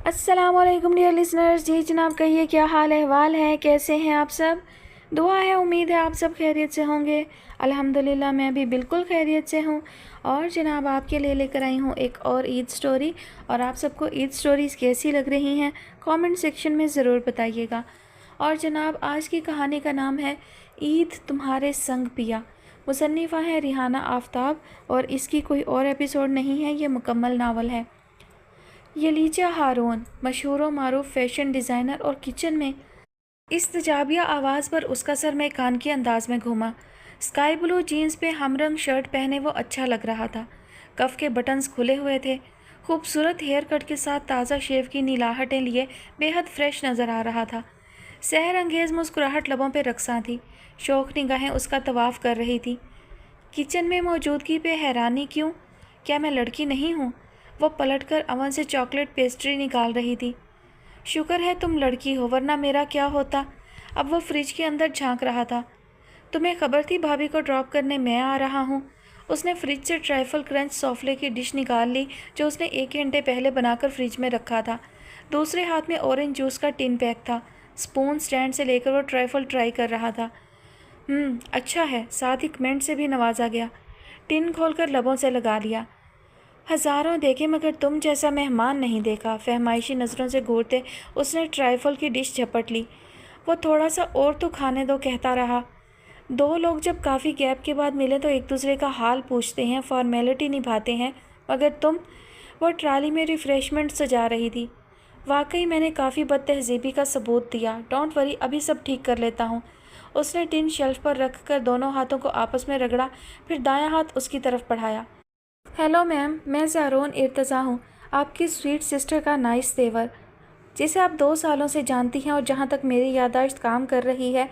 अस्सलाम वालेकुम dear listeners. जी जनाब, कहिए क्या हाल अहवाल है, कैसे हैं आप सब। दुआ है, उम्मीद है आप सब खैरियत से होंगे। अल्हम्दुलिल्लाह मैं भी बिल्कुल खैरियत से हूँ। और जनाब आपके लिए लेकर आई हूँ एक और ईद स्टोरी। और आप सबको ईद स्टोरीज़ कैसी लग रही हैं कमेंट सेक्शन में ज़रूर बताइएगा। और जनाब आज की कहानी का नाम है ईद तुम्हारे संग पिया। मुसन्निफ़ा है रिहाना आफ्ताब और इसकी कोई और एपिसोड नहीं है, ये मुकम्मल नावल है। यलीजा हारून मशहूर व मारूफ फैशन डिज़ाइनर और किचन में इस्तजाबिया आवाज़ पर उसका सर में कान के अंदाज में घूमा। स्काई ब्लू जीन्स पे हमरंग शर्ट पहने वो अच्छा लग रहा था। कफ के बटन्स खुले हुए थे। खूबसूरत हेयर कट के साथ ताज़ा शेव की नीलाहटें लिए बेहद फ्रेश नज़र आ रहा था। सहर अंगेज़ मुस्कुराहट लबों पे रक्सा थी। शौक निगाहें उसका तवाफ़ कर रही थी। किचन में मौजूदगी पे हैरानी क्यों? क्या मैं लड़की नहीं हूँ? वो पलटकर अवन से चॉकलेट पेस्ट्री निकाल रही थी। शुक्र है तुम लड़की हो, वरना मेरा क्या होता। अब वो फ्रिज के अंदर झांक रहा था। तुम्हें खबर थी भाभी को ड्रॉप करने मैं आ रहा हूँ? उसने फ्रिज से ट्राइफल क्रंच सौफले की डिश निकाल ली जो उसने 1 घंटे पहले बनाकर फ्रिज में रखा था। दूसरे हाथ में ऑरेंज जूस का टिन पैक था। स्पून स्टैंड से लेकर वो ट्राइफल ट्राई कर रहा था। अच्छा है, साथ ही कमेंट से भी नवाजा गया। टिन खोलकर लबों से लगा लिया। हज़ारों देखे मगर तुम जैसा मेहमान नहीं देखा। फहमाइशी नज़रों से घूरते उसने ट्राइफल की डिश झपट ली। वो थोड़ा सा और तो खाने दो कहता रहा। दो लोग जब काफ़ी गैप के बाद मिले तो एक दूसरे का हाल पूछते हैं, फॉर्मेलिटी निभाते हैं, मगर तुम। वो ट्राली में रिफ़्रेशमेंट सजा रही थी। वाकई मैंने काफ़ी बदतहजीबी का सबूत दिया। डोंट वरी, अभी सब ठीक कर लेता हूँ। उसने टिन शेल्फ पर रख कर दोनों हाथों को आपस में रगड़ा, फिर दायां हाथ उसकी तरफ बढ़ाया। हेलो मैम, मैं ज़ारोन इर्तज़ा हूँ, आपकी स्वीट सिस्टर का नाइस तेवर, जिसे आप 2 सालों से जानती हैं। और जहाँ तक मेरी याददाश्त काम कर रही है,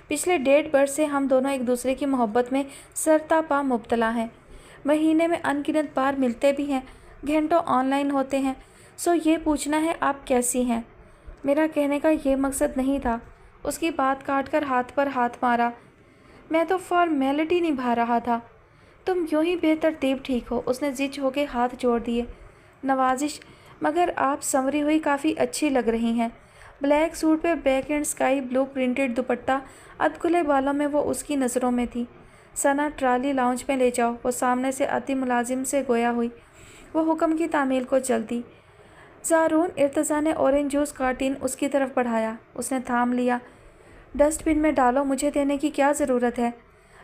पिछले 1.5 बरस से हम दोनों एक दूसरे की मोहब्बत में सरतापा मुब्तला हैं। महीने में अनगिनत बार मिलते भी हैं, घंटों ऑनलाइन होते हैं। सो ये पूछना है आप कैसी हैं। मेरा कहने का ये मकसद नहीं था। उसकी बात काटकर हाथ पर हाथ मारा। मैं तो फॉर्मेलिटी निभा रहा था। तुम यूं ही बेतरतीब ठीक हो। उसने जिच होके हाथ जोड़ दिए। नवाजिश, मगर आप संवरी हुई काफ़ी अच्छी लग रही हैं। ब्लैक सूट पे black and sky blue printed dupatta, अधखुले बालों में वो उसकी नज़रों में थी। सना, ट्राली लाउंज में ले जाओ। वो सामने से आती मुलाजिम से गोया हुई। वो हुक्म की तामील को चलती। ज़ारून इर्तज़ा ने ऑरेंज जूस का टिन उसकी तरफ बढ़ाया। उसने थाम लिया। डस्टबिन में डालो, मुझे देने की क्या ज़रूरत है।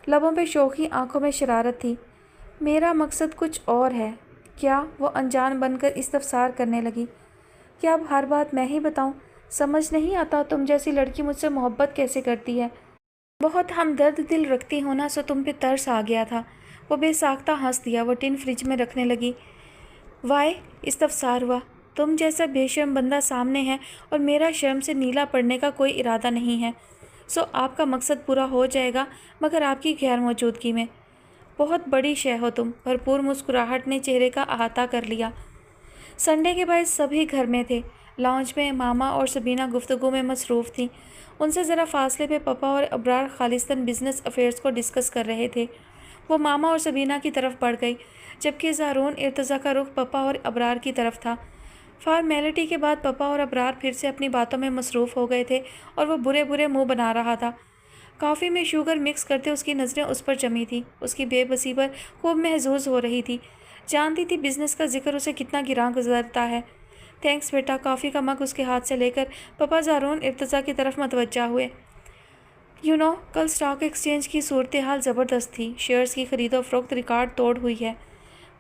लबों पे शोखी, आंखों में शरारत थी। मेरा मकसद कुछ और है। क्या? वो अनजान बनकर इस्तफसार करने लगी। क्या अब हर बात मैं ही बताऊं? समझ नहीं आता तुम जैसी लड़की मुझसे मोहब्बत कैसे करती है। बहुत हमदर्द दिल रखती हो ना, सो तुम पे तरस आ गया था। वो बेसाख्ता हंस दिया। वो टिन फ्रिज में रखने लगी। वाई, इस्तफसार हुआ। तुम जैसा बेशर्म बंदा सामने है और मेरा शर्म से नीला पड़ने का कोई इरादा नहीं है। सो आपका मकसद पूरा हो जाएगा, मगर आपकी गैर मौजूदगी में। बहुत बड़ी शय हो तुम। भरपूर मुस्कुराहट ने चेहरे का अहाता कर लिया। संडे के बाद सभी घर में थे। लॉन्च में मामा और सबीना गुफ्तगू में मसरूफ़ थी। उनसे ज़रा फासले पे पपा और अबरार खालिस्तान बिजनेस अफेयर्स को डिस्कस कर रहे थे। वो मामा और सबीना की तरफ बढ़ गई, जबकि ज़ारून इर्तज़ा का रुख पपा और अबरार की तरफ था। फॉर्मेलिटी के बाद पपा और अबरार फिर से अपनी बातों में मसरूफ़ हो गए थे और वो बुरे बुरे मुंह बना रहा था। कॉफ़ी में शुगर मिक्स करते उसकी नज़रें उस पर जमी थी। उसकी बेबसी पर खूब महसूस हो रही थी। जानती थी बिज़नेस का जिक्र उसे कितना गिरां गुजरता है। थैंक्स बेटा। कॉफ़ी का मग उसके हाथ से लेकर पपा ज़ारून इर्तज़ा की तरफ मतवज्जा हुए। कल स्टॉक एक्सचेंज की सूरत हाल ज़बरदस्त थी। शेयर्स की खरीदो फरोख्त रिकॉर्ड तोड़ हुई है।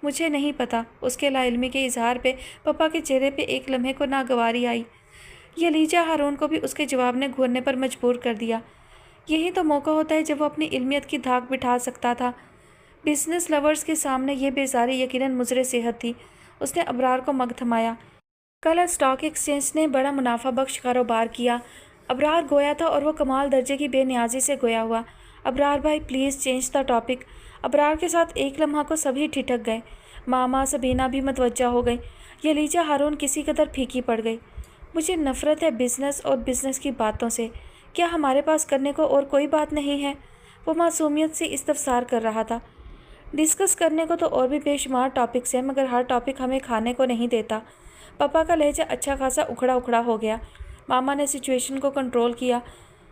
मुझे नहीं पता। उसके लाइल्मी के इजहार पे पपा के चेहरे पे एक लम्हे को नागवारी आई। यलीजा हारून को भी उसके जवाब ने घूरने पर मजबूर कर दिया। यही तो मौका होता है जब वो अपनी इल्मियत की धाक बिठा सकता था। बिजनेस लवर्स के सामने ये बेजारी यकीनन मुज़रे सेहत थी। उसने अबरार को मग थमाया। कल स्टॉक एक्सचेंज ने बड़ा मुनाफा बख्श कारोबार किया। अबरार गोया था और वो कमाल दर्जे की बेनियाजी से गोया हुआ। अबरार भाई please change the topic. Abrar के साथ एक लम्हा को सभी ठिठक गए। मामा सबीना भी मतवज्जा हो गई। यलीजा हारून किसी कदर फीकी पड़ गई। मुझे नफ़रत है बिज़नेस और बिज़नेस की बातों से। क्या हमारे पास करने को और कोई बात नहीं है? वो मासूमियत से इस्तफसार कर रहा था। डिस्कस करने को तो और भी बेशुमार टॉपिक्स हैं, मगर हर टॉपिक हमें खाने को नहीं देता। पापा का लहजा अच्छा खासा उखड़ा उखड़ा हो गया। मामा ने सिचुएशन को कंट्रोल किया।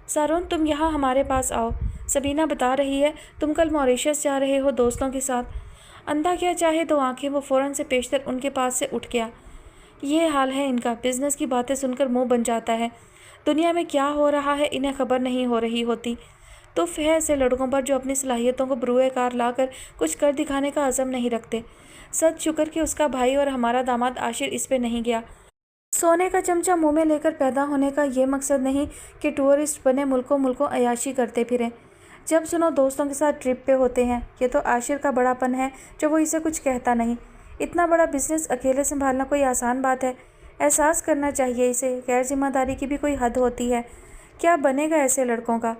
सारोन, तुम यहाँ हमारे पास आओ। सबीना बता रही है तुम कल मॉरिशस जा रहे हो दोस्तों के साथ। अंधा क्या चाहे दो आंखें, वो फ़ौरन से पेशतर उनके पास से उठ गया। ये हाल है इनका, बिज़नेस की बातें सुनकर मुंह बन जाता है। दुनिया में क्या हो रहा है इन्हें खबर नहीं हो रही होती। तुफ है ऐसे लड़कों पर जो अपनी सलाहियतों को बरूए कार लाकर कुछ कर दिखाने का अज़म नहीं रखते। सच शुक्र कि उसका भाई और हमारा दामाद आशिर इस पे नहीं गया। सोने का चमचा मुंह में लेकर पैदा होने का ये मकसद नहीं कि टूरिस्ट बने मुल्कों मुल्कों अयाशी करते फिरें। जब सुनो दोस्तों के साथ ट्रिप पे होते हैं। ये तो आशिर का बड़ापन है जो वो इसे कुछ कहता नहीं। इतना बड़ा बिजनेस अकेले संभालना कोई आसान बात है। एहसास करना चाहिए इसे, गैर जिम्मेदारी की भी कोई हद होती है। क्या बनेगा ऐसे लड़कों का।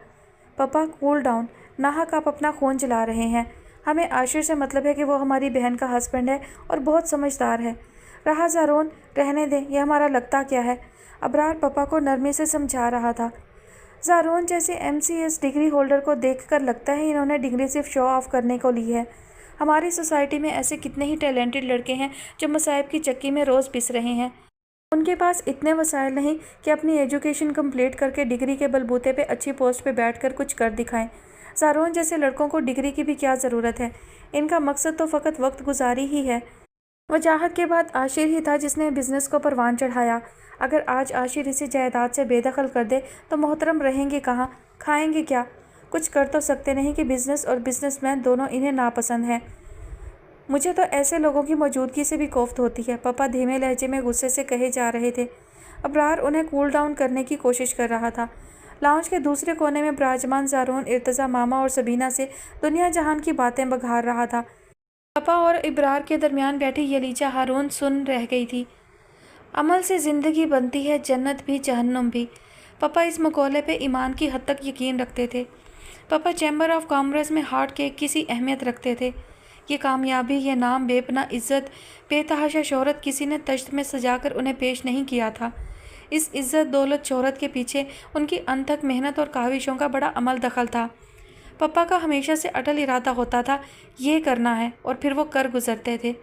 पापा कूल डाउन, नाहक आप अपना खून जला रहे हैं। हमें आशिर से मतलब है कि वो हमारी बहन का हस्बैंड है और बहुत समझदार है। रहा ज़ारोन, रहने दें, यह हमारा लगता क्या है। अबरार पापा को नरमी से समझा रहा था। ज़ारोन जैसे MCS डिग्री होल्डर को देखकर लगता है इन्होंने डिग्री सिर्फ शो ऑफ करने को ली है। हमारी सोसाइटी में ऐसे कितने ही टैलेंटेड लड़के हैं जो मसाइब की चक्की में रोज़ पिस रहे हैं। उनके पास इतने वसाइल नहीं कि अपनी एजुकेशन कंप्लीट करके डिग्री के बलबूते पे अच्छी पोस्ट पे बैठकर कुछ कर दिखाएं। ज़ारोन जैसे लड़कों को डिग्री की भी क्या ज़रूरत है। इनका मकसद तो फ़कत वक्त गुजारी ही है। वजाहत के बाद आशिर ही था जिसने बिज़नेस को परवान चढ़ाया। अगर आज आशिर इसे जायदाद से बेदखल कर दे तो मोहतरम रहेंगे कहाँ, खाएंगे क्या। कुछ कर तो सकते नहीं कि बिज़नेस और बिज़नेसमैन दोनों इन्हें नापसंद हैं। मुझे तो ऐसे लोगों की मौजूदगी से भी कोफ्त होती है, पापा धीमे लहजे में गुस्से से कहे जा रहे थे। अबरार उन्हें कूल डाउन करने की कोशिश कर रहा था। लाउंज के दूसरे कोने में विराजमान ज़ारोन इर्तज़ा मामा और सबीना से दुनिया जहान की बातें बघार रहा था। पापा और इब्रार के दरमियान बैठी यलीजा हारून सुन रह गई थी। अमल से ज़िंदगी बनती है, जन्नत भी जहन्नुम भी। पापा इस मकौले पे ईमान की हद तक यकीन रखते थे। पापा चैम्बर ऑफ कॉमर्स में हार्ट केक की सी अहमियत रखते थे। ये कामयाबी, ये नाम, बेपना इज़्ज़त, बेतहाशा शोहरत किसी ने तश्त में सजाकर उन्हें पेश नहीं किया था। इस इज़्ज़त, दौलत, शोहरत के पीछे उनकी अनथक मेहनत और काविशों का बड़ा अमल दखल था। पापा का हमेशा से अटल इरादा होता था ये करना है, और फिर वो कर गुजरते थे।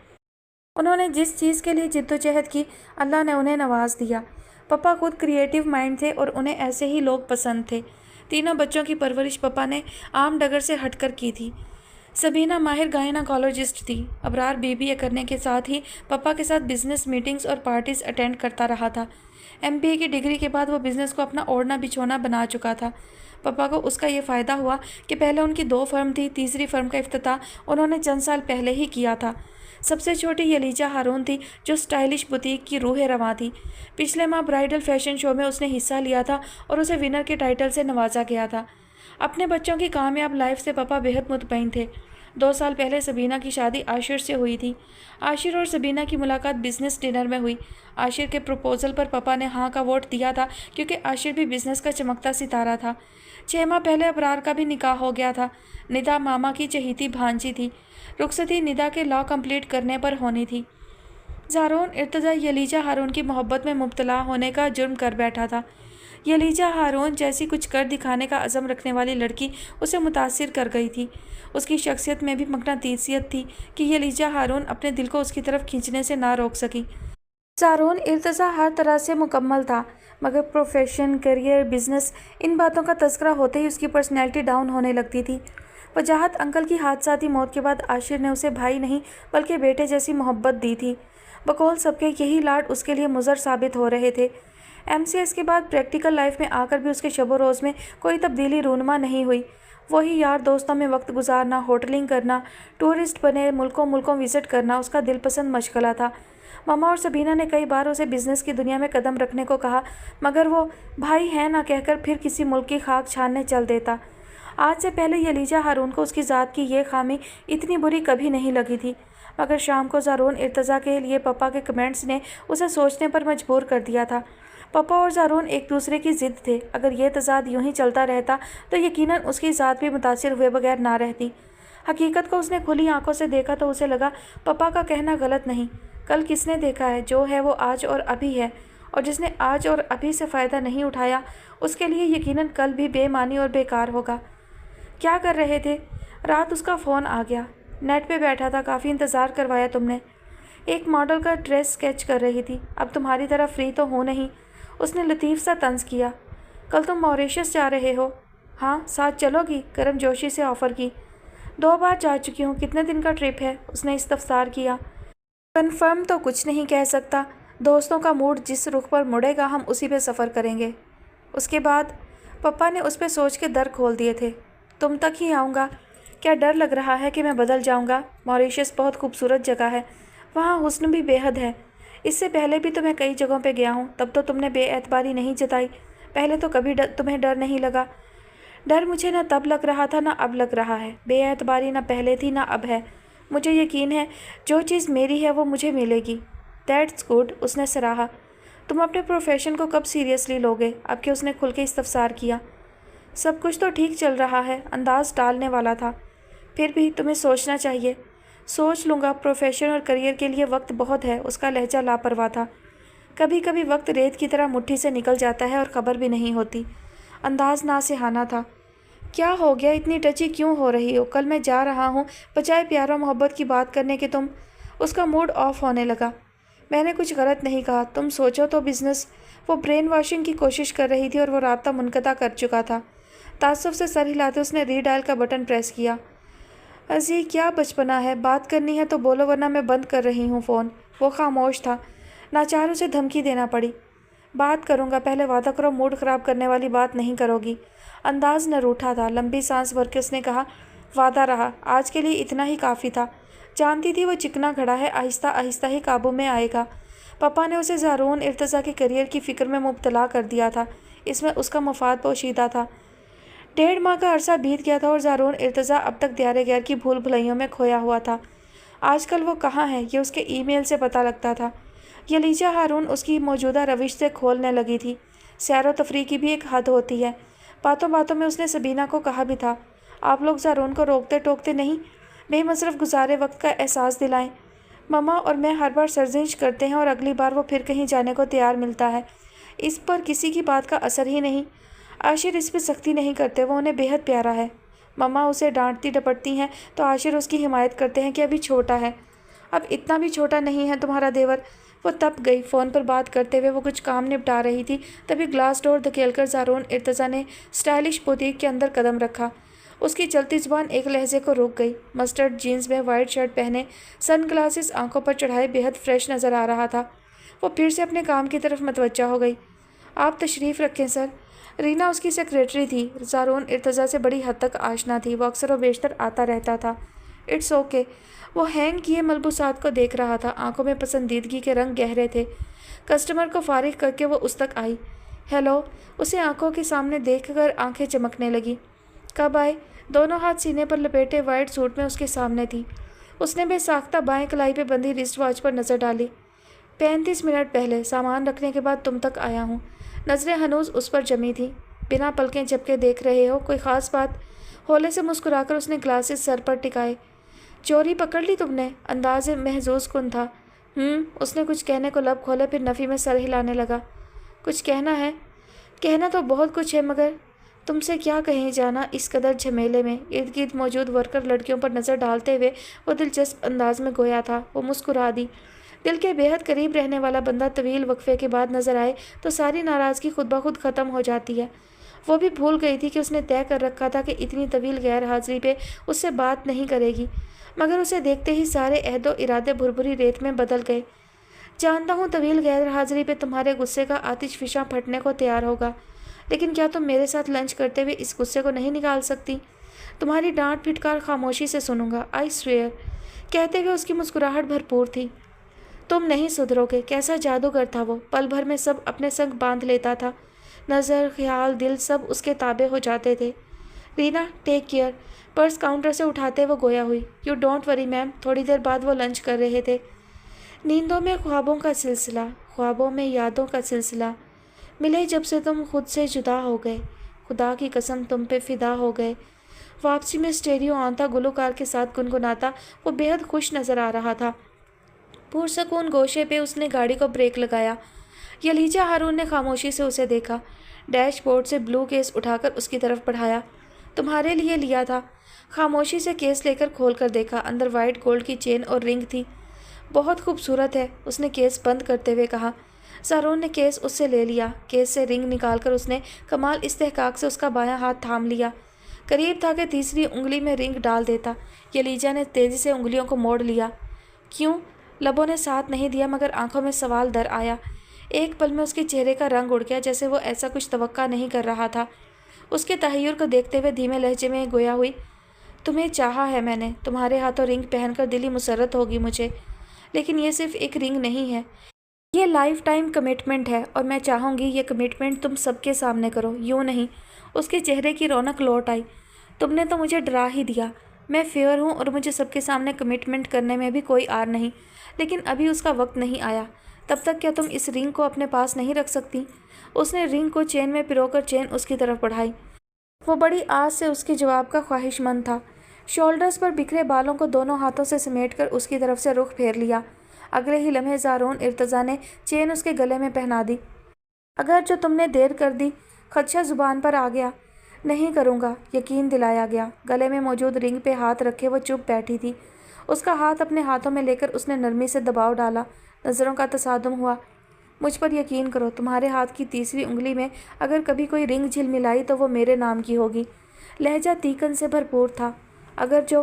उन्होंने जिस चीज़ के लिए जिद्दोजहद की, अल्लाह ने उन्हें नवाज दिया। पापा खुद क्रिएटिव माइंड थे और उन्हें ऐसे ही लोग पसंद थे। तीनों बच्चों की परवरिश पापा ने आम डगर से हटकर की थी। सबीना माहिर गायनाकोलॉजिस्ट थी। अबरार BBA करने के साथ ही पापा के साथ बिजनेस मीटिंग्स और पार्टीज अटेंड करता रहा था। MBA की डिग्री के बाद वो बिज़नेस को अपना ओढ़ना बिछोना बना चुका था। पापा को उसका ये फ़ायदा हुआ कि पहले उनकी 2 फर्म थी, तीसरी फर्म का इफ्तिताह उन्होंने चंद साल पहले ही किया था। सबसे छोटी यलीजा हारून थी जो स्टाइलिश बुटीक की रूह रवां थी। पिछले माह ब्राइडल फैशन शो में उसने हिस्सा लिया था और उसे विनर के टाइटल से नवाजा गया था। अपने बच्चों की कामयाब लाइफ से पापा बेहद मुतमईन थे। 2 साल पहले सबीना की शादी आशिर से हुई थी। आशिर और सबीना की मुलाकात बिजनेस डिनर में हुई। आशिर के प्रपोजल पर पापा ने हाँ का वोट दिया था क्योंकि आशिर भी बिजनेस का चमकता सितारा था। 6 माह पहले अबरार का भी निकाह हो गया था। निदा मामा की चहीती भांजी थी। रुखसती निदा के लॉ कंप्लीट करने पर होनी थी। ज़ारोन इर्तज़ा यलीजा हारून की मोहब्बत में मुब्तला होने का जुर्म कर बैठा था। यलीजा हारून जैसी कुछ कर दिखाने का अज़म रखने वाली लड़की उसे मुतासिर कर गई थी। उसकी शख्सियत में भी मकनातीसियत थी कि यलीजा हारून अपने दिल को उसकी तरफ खींचने से ना रोक सकी। ज़ारोन इर्तज़ा हर तरह से मुकम्मल था, मगर प्रोफेशन, करियर, बिजनेस, इन बातों का तज़किरा होते ही उसकी पर्सनैलिटी डाउन होने लगती थी। वजाहत अंकल की हादसाती मौत के बाद आशिर ने उसे भाई नहीं बल्कि बेटे जैसी मोहब्बत दी थी। बकौल सबके यही लाड उसके लिए मुज़र साबित हो रहे थे। MCS के बाद प्रैक्टिकल लाइफ में आकर भी उसके शब रोज़ में कोई तब्दीली रूनमा नहीं हुई। वही यार दोस्तों में वक्त गुजारना, होटलिंग करना, टूरिस्ट बने मुल्कों मुल्कों विज़िट करना उसका दिलपसंद मशगला था। मामा और सबीना ने कई बार उसे बिज़नेस की दुनिया में कदम रखने को कहा, मगर वो भाई है ना कहकर फिर किसी मुल्क की खाक छानने चल देता। आज से पहले यलीजा हारून को उसकी ज़ात की ये खामी इतनी बुरी कभी नहीं लगी थी, मगर शाम को ज़ारोन इर्तज़ा के लिए पापा के कमेंट्स ने उसे सोचने पर मजबूर कर दिया था। पापा और ज़ारोन एक दूसरे की ज़िद थे। अगर ये तज़ाद यूं ही चलता रहता तो यकीनन उसकी ज़ात भी मुतासिर हुए बगैर ना रहती। हकीकत को उसने खुली आंखों से देखा तो उसे लगा पापा का कहना गलत नहीं। कल किसने देखा है, जो है वो आज और अभी है, और जिसने आज और अभी से फ़ायदा नहीं उठाया उसके लिए यकीनन कल भी बेमानी और बेकार होगा। क्या कर रहे थे? रात उसका फ़ोन आ गया। नेट पे बैठा था, काफ़ी इंतज़ार करवाया तुमने। ایک ماڈل کا ڈریس اسکیچ کر رہی تھی۔ اب تمہاری طرح فری تو ہوں نہیں، اس نے لطیف سا طنز کیا۔ کل تم موریشس جا رہے ہو؟ ہاں، ساتھ چلو گی؟ گرم جوشی سے آفر کی۔ 2 بار جا چکی ہوں، کتنے دن کا ٹرپ ہے؟ اس نے استفسار کیا۔ کنفرم تو کچھ نہیں کہہ سکتا، دوستوں کا موڈ جس رخ پر مڑے گا ہم اسی پہ سفر کریں گے۔ اس کے بعد پپا نے اس پہ سوچ کے در کھول دیے تھے۔ تم تک ہی آؤں گا؟ کیا ڈر لگ رہا ہے کہ میں بدل جاؤں گا؟ موریشس بہت خوبصورت جگہ ہے، وہاں حسن بھی بے حد ہے۔ اس سے پہلے بھی تو میں کئی جگہوں پہ گیا ہوں، تب تو تم نے بے اعتباری نہیں جتائی۔ پہلے تو کبھی تمہیں ڈر نہیں لگا۔ ڈر مجھے نہ تب لگ رہا تھا نہ اب لگ رہا ہے۔ بے اعتباری نہ پہلے تھی نہ اب ہے۔ مجھے یقین ہے جو چیز میری ہے وہ مجھے ملے گی۔ دیٹس گڈ، اس نے سراہا۔ تم اپنے پروفیشن کو کب سیریسلی لوگے؟ اب کہ اس نے کھل کے استفسار کیا۔ سب کچھ تو ٹھیک چل رہا ہے، انداز ٹالنے والا تھا۔ پھر بھی تمہیں سوچنا چاہیے۔ سوچ لوں گا، پروفیشن اور کریئر کے لیے وقت بہت ہے۔ اس کا لہجہ لاپرواہ تھا۔ کبھی کبھی وقت ریت کی طرح مٹھی سے نکل جاتا ہے اور خبر بھی نہیں ہوتی۔ انداز ناصحانہ تھا۔ کیا ہو گیا؟ اتنی ٹچی کیوں ہو رہی ہو؟ کل میں جا رہا ہوں، بجائے پیار و محبت کی بات کرنے کے تم… اس کا موڈ آف ہونے لگا۔ میں نے کچھ غلط نہیں کہا، تم سوچو تو بزنس… وہ برین واشنگ کی کوشش کر رہی تھی اور وہ رابطہ منقطع کر چکا تھا۔ تعصب سے سر ہلاتے اس نے ری ڈائل کا بٹن پریس کیا۔ ازی کیا بچپنا ہے، بات کرنی ہے تو بولو ورنہ میں بند کر رہی ہوں فون۔ وہ خاموش تھا۔ ناچار اسے دھمکی دینا پڑی۔ بات کروں گا، پہلے وعدہ کرو موڈ خراب کرنے والی بات نہیں کرو گی۔ انداز نہ روٹھا تھا۔ لمبی سانس بھر کے اس نے کہا، وعدہ رہا، آج کے لیے اتنا ہی کافی تھا۔ جانتی تھی وہ چکنا گھڑا ہے، آہستہ آہستہ ہی قابو میں آئے گا۔ پپا نے اسے زارون ارتضیٰ کے کریئر کی فکر میں مبتلا کر دیا تھا، اس میں اس کا مفاد پوشیدہ تھا۔ 1.5 ماہ کا عرصہ بیت گیا تھا اور زارون ارتضیٰ اب تک دیار غیر کی بھول بھلائیوں میں کھویا ہوا تھا۔ آج کل وہ کہاں ہے یہ اس کے ای میل سے پتہ لگتا تھا۔ یلیجا ہارون اس کی موجودہ روش سے کھولنے لگی تھی۔ سیر و تفریح کی بھی ایک حد ہوتی ہے۔ باتوں باتوں میں اس نے سبینہ کو کہا بھی تھا، آپ لوگ زارون کو روکتے ٹوکتے نہیں، بے مصرف گزارے وقت کا احساس دلائیں۔ مما اور میں ہر بار سرزنش کرتے ہیں اور اگلی بار وہ پھر کہیں جانے کو تیار ملتا ہے۔ اس پر کسی کی بات کا اثر ہی نہیں۔ عاشر اس پہ سختی نہیں کرتے، وہ انہیں بے حد پیارا ہے۔ مما اسے ڈانٹتی ڈپٹتی ہیں تو عاشر اس کی حمایت کرتے ہیں کہ ابھی چھوٹا ہے۔ اب اتنا بھی چھوٹا نہیں ہے تمہارا دیور۔ وہ تپ گئی۔ فون پر بات کرتے ہوئے وہ کچھ کام نپٹا رہی تھی، تبھی گلاس ڈور دھکیل کر زارون ارتضیٰ نے اسٹائلش بوتیک کے اندر قدم رکھا۔ اس کی چلتی زبان ایک لہجے کو رک گئی۔ مسٹرڈ جینز میں وائٹ شرٹ پہنے، سن گلاسز آنکھوں پر چڑھائے بے حد فریش نظر آ رہا تھا۔ وہ پھر سے اپنے کام کی طرف متوجہ ہو گئی۔ آپ تشریف رکھیں سر۔ رینا اس کی سیکریٹری تھی، زارون ارتضیٰ سے بڑی حد تک آشنا تھی، وہ اکثر و بیشتر آتا رہتا تھا۔ It's okay. وہ ہینگ کیے ملبوسات کو دیکھ رہا تھا، آنکھوں میں پسندیدگی کے رنگ گہرے تھے۔ کسٹمر کو فارغ کر کے وہ اس تک آئی۔ ہیلو۔ اسے آنکھوں کے سامنے دیکھ کر آنکھیں چمکنے لگی۔ کب آئے؟ دونوں ہاتھ سینے پر لپیٹے وائٹ سوٹ میں اس کے سامنے تھی۔ اس نے بے ساختہ بائیں کلائی پہ بندھی رسٹ واچ پر نظر ڈالی۔ 35 منٹ پہلے سامان رکھنے کے بعد تم تک آیا ہوں۔ نظریں ہنوز اس پر جمی تھیں۔ بنا پلکیں جھپکے دیکھ رہے ہو؟ کوئی خاص بات؟ ہولے سے مسکرا کر اس نے گلاسز سر پر ٹکائے۔ چوری پکڑ لی تم نے؟ انداز محظوظ کن تھا۔ اس نے کچھ کہنے کو لب کھولے، پھر نفی میں سر ہلانے لگا۔ کچھ کہنا ہے؟ کہنا تو بہت کچھ ہے، مگر تم سے کیا کہیں جانا اس قدر جھمیلے میں۔ ارد گرد موجود ورکر لڑکیوں پر نظر ڈالتے ہوئے وہ دلچسپ انداز میں گویا تھا۔ وہ مسکرا دی۔ دل کے بے حد قریب رہنے والا بندہ طویل وقفے کے بعد نظر آئے تو ساری ناراضگی خود بخود ختم ہو جاتی ہے۔ وہ بھی بھول گئی تھی کہ اس نے طے کر رکھا تھا کہ اتنی طویل غیر حاضری پہ اس سے بات نہیں کرے گی، مگر اسے دیکھتے ہی سارے عہد و ارادے بھربھری ریت میں بدل گئے۔ جانتا ہوں طویل غیر حاضری پہ تمہارے غصے کا آتش فشاں پھٹنے کو تیار ہوگا، لیکن کیا تم میرے ساتھ لنچ کرتے ہوئے اس غصے کو نہیں نکال سکتی؟ تمہاری ڈانٹ پھٹکار خاموشی سے سنوں گا، آئی سویئر۔ کہتے ہوئے اس کی مسکراہٹ بھرپور تھی۔ تم نہیں سدھرو گے۔ کیسا جادوگر تھا وہ، پل بھر میں سب اپنے سنگ باندھ لیتا تھا۔ نظر، خیال، دل سب اس کے تابع ہو جاتے تھے۔ Reena, take care. Purse counter سے اٹھاتے وہ گویا ہوئی۔ یو ڈونٹ وری میم۔ تھوڑی دیر بعد وہ لنچ کر رہے تھے۔ نیندوں میں خوابوں کا سلسلہ، خوابوں میں یادوں کا سلسلہ، ملے جب سے تم خود سے جدا ہو گئے، خدا کی قسم تم پہ فدا ہو گئے۔ واپسی میں اسٹیریو آن تھا، گلوکار کے ساتھ گنگناتا وہ بے حد خوش نظر آ رہا تھا۔ پرسکون گوشے پہ اس نے گاڑی کو بریک لگایا۔ یلیجا ہارون نے خاموشی سے اسے دیکھا۔ ڈیش بورڈ سے بلو کیس اٹھا کر اس کی طرف بڑھایا۔ تمہارے لیے لیا تھا۔ خاموشی سے کیس لے کر کھول کر دیکھا۔ اندر وائٹ گولڈ کی چین اور رنگ تھی۔ बहुत खूबसूरत है, उसने केस बंद करते हुए कहा। ज़ारोन ने केस उससे ले लिया। केस से रिंग निकालकर उसने कमाल इस्तेहकाक से उसका बायां हाथ थाम लिया। करीब था कि तीसरी उंगली में रिंग डाल देता। यलीजा ने तेज़ी से उंगलियों को मोड़ लिया। क्यों? लबों ने साथ नहीं दिया, मगर आंखों में सवाल दर आया। एक पल में उसके चेहरे का रंग उड़ गया, जैसे वो ऐसा कुछ तवक्का नहीं कर रहा था। उसके तहय्युर को देखते हुए धीमे लहजे में गोया हुई, तुम्हें चाहा है मैंने, तुम्हारे हाथों रिंग पहनकर दिली मुसर्रत होगी मुझे, लेकिन ये सिर्फ एक रिंग नहीं है, ये लाइफ टाइम कमिटमेंट है, और मैं चाहूँगी ये कमिटमेंट तुम सबके सामने करो, यूँ नहीं। उसके चेहरे की रौनक लौट आई। तुमने तो मुझे डरा ही दिया। मैं फेयर हूँ और मुझे सबके सामने कमिटमेंट करने में भी कोई आर नहीं, लेकिन अभी उसका वक्त नहीं आया। तब तक क्या तुम इस रिंग को अपने पास नहीं रख सकती? उसने रिंग को चेन में पिरोकर चेन उसकी तरफ बढ़ाई। वो बड़ी आस से उसके जवाब का ख्वाहिशमंद था। शोल्डर्स पर बिखरे बालों को दोनों हाथों से समेटकर उसकी तरफ से रुख फेर लिया। अगले ही लम्हे ज़ारोन इर्तज़ा ने चेन उसके गले में पहना दी। अगर जो तुमने देर कर दी, खदशा ज़ुबान पर आ गया। नहीं करूँगा, यकीन दिलाया गया। गले में मौजूद रिंग पे हाथ रखे वो चुप बैठी थी। उसका हाथ अपने हाथों में लेकर उसने नरमी से दबाव डाला। नज़रों का तसादुम हुआ। मुझ पर यकीन करो, तुम्हारे हाथ की तीसरी उंगली में अगर कभी कोई रिंग झिलमिलाई तो वो मेरे नाम की होगी। लहजा तीखन से भरपूर था। अगर जो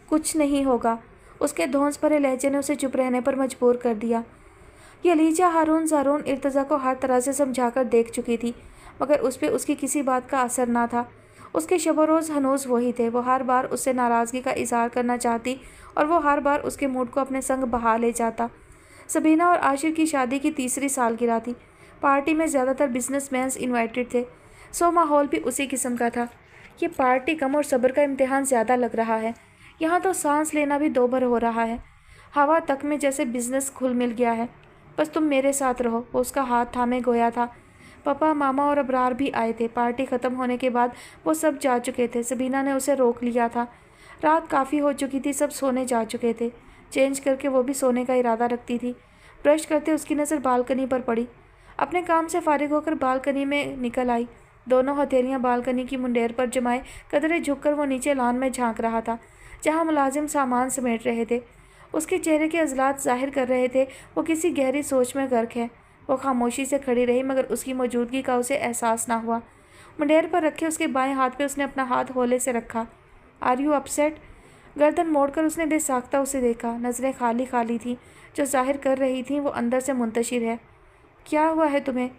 कुछ नहीं होगा। उसके धौंस भरे लहजे ने उसे चुप रहने पर मजबूर कर दिया। यलीजा हारून ज़ारोन इर्तज़ा को हर तरह से समझाकर देख चुकी थी, मगर उस पर उसकी किसी बात का असर ना था। उसके शब रोज़ हनूज़ वही थे। वो हर बार उससे नाराज़गी का इजहार करना चाहती और वो हर बार उसके मूड को अपने संग बहा ले जाता। सबीना और आशिर की शादी की तीसरी सालगिरह थी। पार्टी में ज़्यादातर बिजनेसमैन्स इनवाइटेड थे, सो माहौल भी उसी किस्म का था। ये पार्टी कम और सब्र का इम्तिहान ज़्यादा लग रहा है। यहाँ तो सांस लेना भी दोभर हो रहा है। हवा तक में जैसे बिजनेस घुल मिल गया है। बस तुम मेरे साथ रहो। वो उसका हाथ थामे गोया था। पापा, मामा और अबरार भी आए थे। पार्टी ख़त्म होने के बाद वो सब जा चुके थे। सबीना ने उसे रोक लिया था। रात काफ़ी हो चुकी थी, सब सोने जा चुके थे। चेंज करके वो भी सोने का इरादा रखती थी। ब्रश करते उसकी नज़र बालकनी पर पड़ी। अपने काम से फारिग होकर बालकनी में निकल आई। दोनों हथेलियाँ बालकनी की मुंडेर पर जमाए कदरे झुककर वो नीचे लॉन में झांक रहा था, जहाँ मुलाजिम सामान समेट रहे थे। उसके चेहरे के अज़लात ज़ाहिर कर रहे थे वो किसी गहरी सोच में गर्क है। वो खामोशी से खड़ी रही, मगर उसकी मौजूदगी का उसे एहसास ना हुआ। मुंडेर पर रखे उसके बाएं हाथ पे उसने अपना हाथ होले से रखा। Are you upset? गर्दन मोड़कर उसने बेसाख्ता उसे देखा। नज़रें खाली खाली थीं, जो जाहिर कर रही थीं वो अंदर से मुंतशिर है। क्या हुआ है तुम्हें?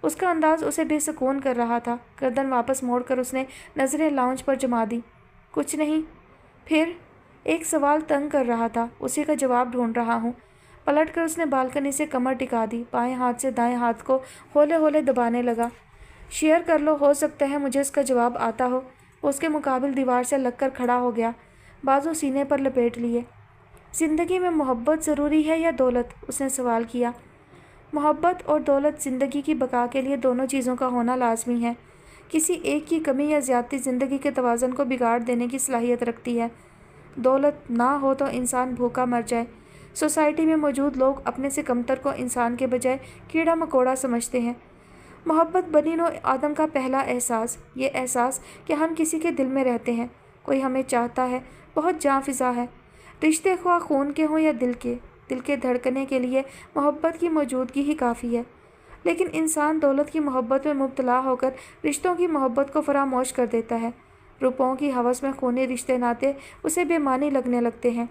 उसका अंदाज़ उसे बेसुकून कर रहा था। गर्दन वापस मोड़कर उसने नज़रें लाउंज पर जमा दी। कुछ नहीं। फिर एक सवाल तंग कर रहा था, उसी का जवाब ढूंढ रहा हूँ। पलटकर उसने बालकनी से कमर टिका दी। बाएं हाथ से दाएं हाथ को होले होले दबाने लगा। शेयर कर लो, हो सकता है मुझे इसका जवाब आता हो। वो उसके मुकाबिल दीवार से लगकर खड़ा हो गया, बाजू सीने पर लपेट लिए। ज़िंदगी में मोहब्बत ज़रूरी है या दौलत? उसने सवाल किया। मोहब्बत और दौलत ज़िंदगी की बका के लिए दोनों चीज़ों का होना लाजमी है। किसी एक की कमी या ज़्यादती ज़िंदगी के तवाज़ुन को बिगाड़ देने की सलाहियत रखती है। दौलत ना हो तो इंसान भूखा मर जाए। सोसाइटी में मौजूद लोग अपने से कमतर को इंसान के बजाय कीड़ा मकोड़ा समझते हैं। मोहब्बत बनी नो आदम का पहला एहसास, ये एहसास कि हम किसी के दिल में रहते हैं, कोई हमें चाहता है, बहुत जाँ फिज़ा है। रिश्ते ख्वाह खून के हों या दिल के धड़कने के लिए मोहब्बत की मौजूदगी ही काफ़ी है। लेकिन इंसान दौलत की मोहब्बत में मुब्तला होकर रिश्तों की मोहब्बत को फरामोश कर देता है। रुपयों की हवस में खूनी रिश्ते नाते उसे बेमानी लगने लगते हैं।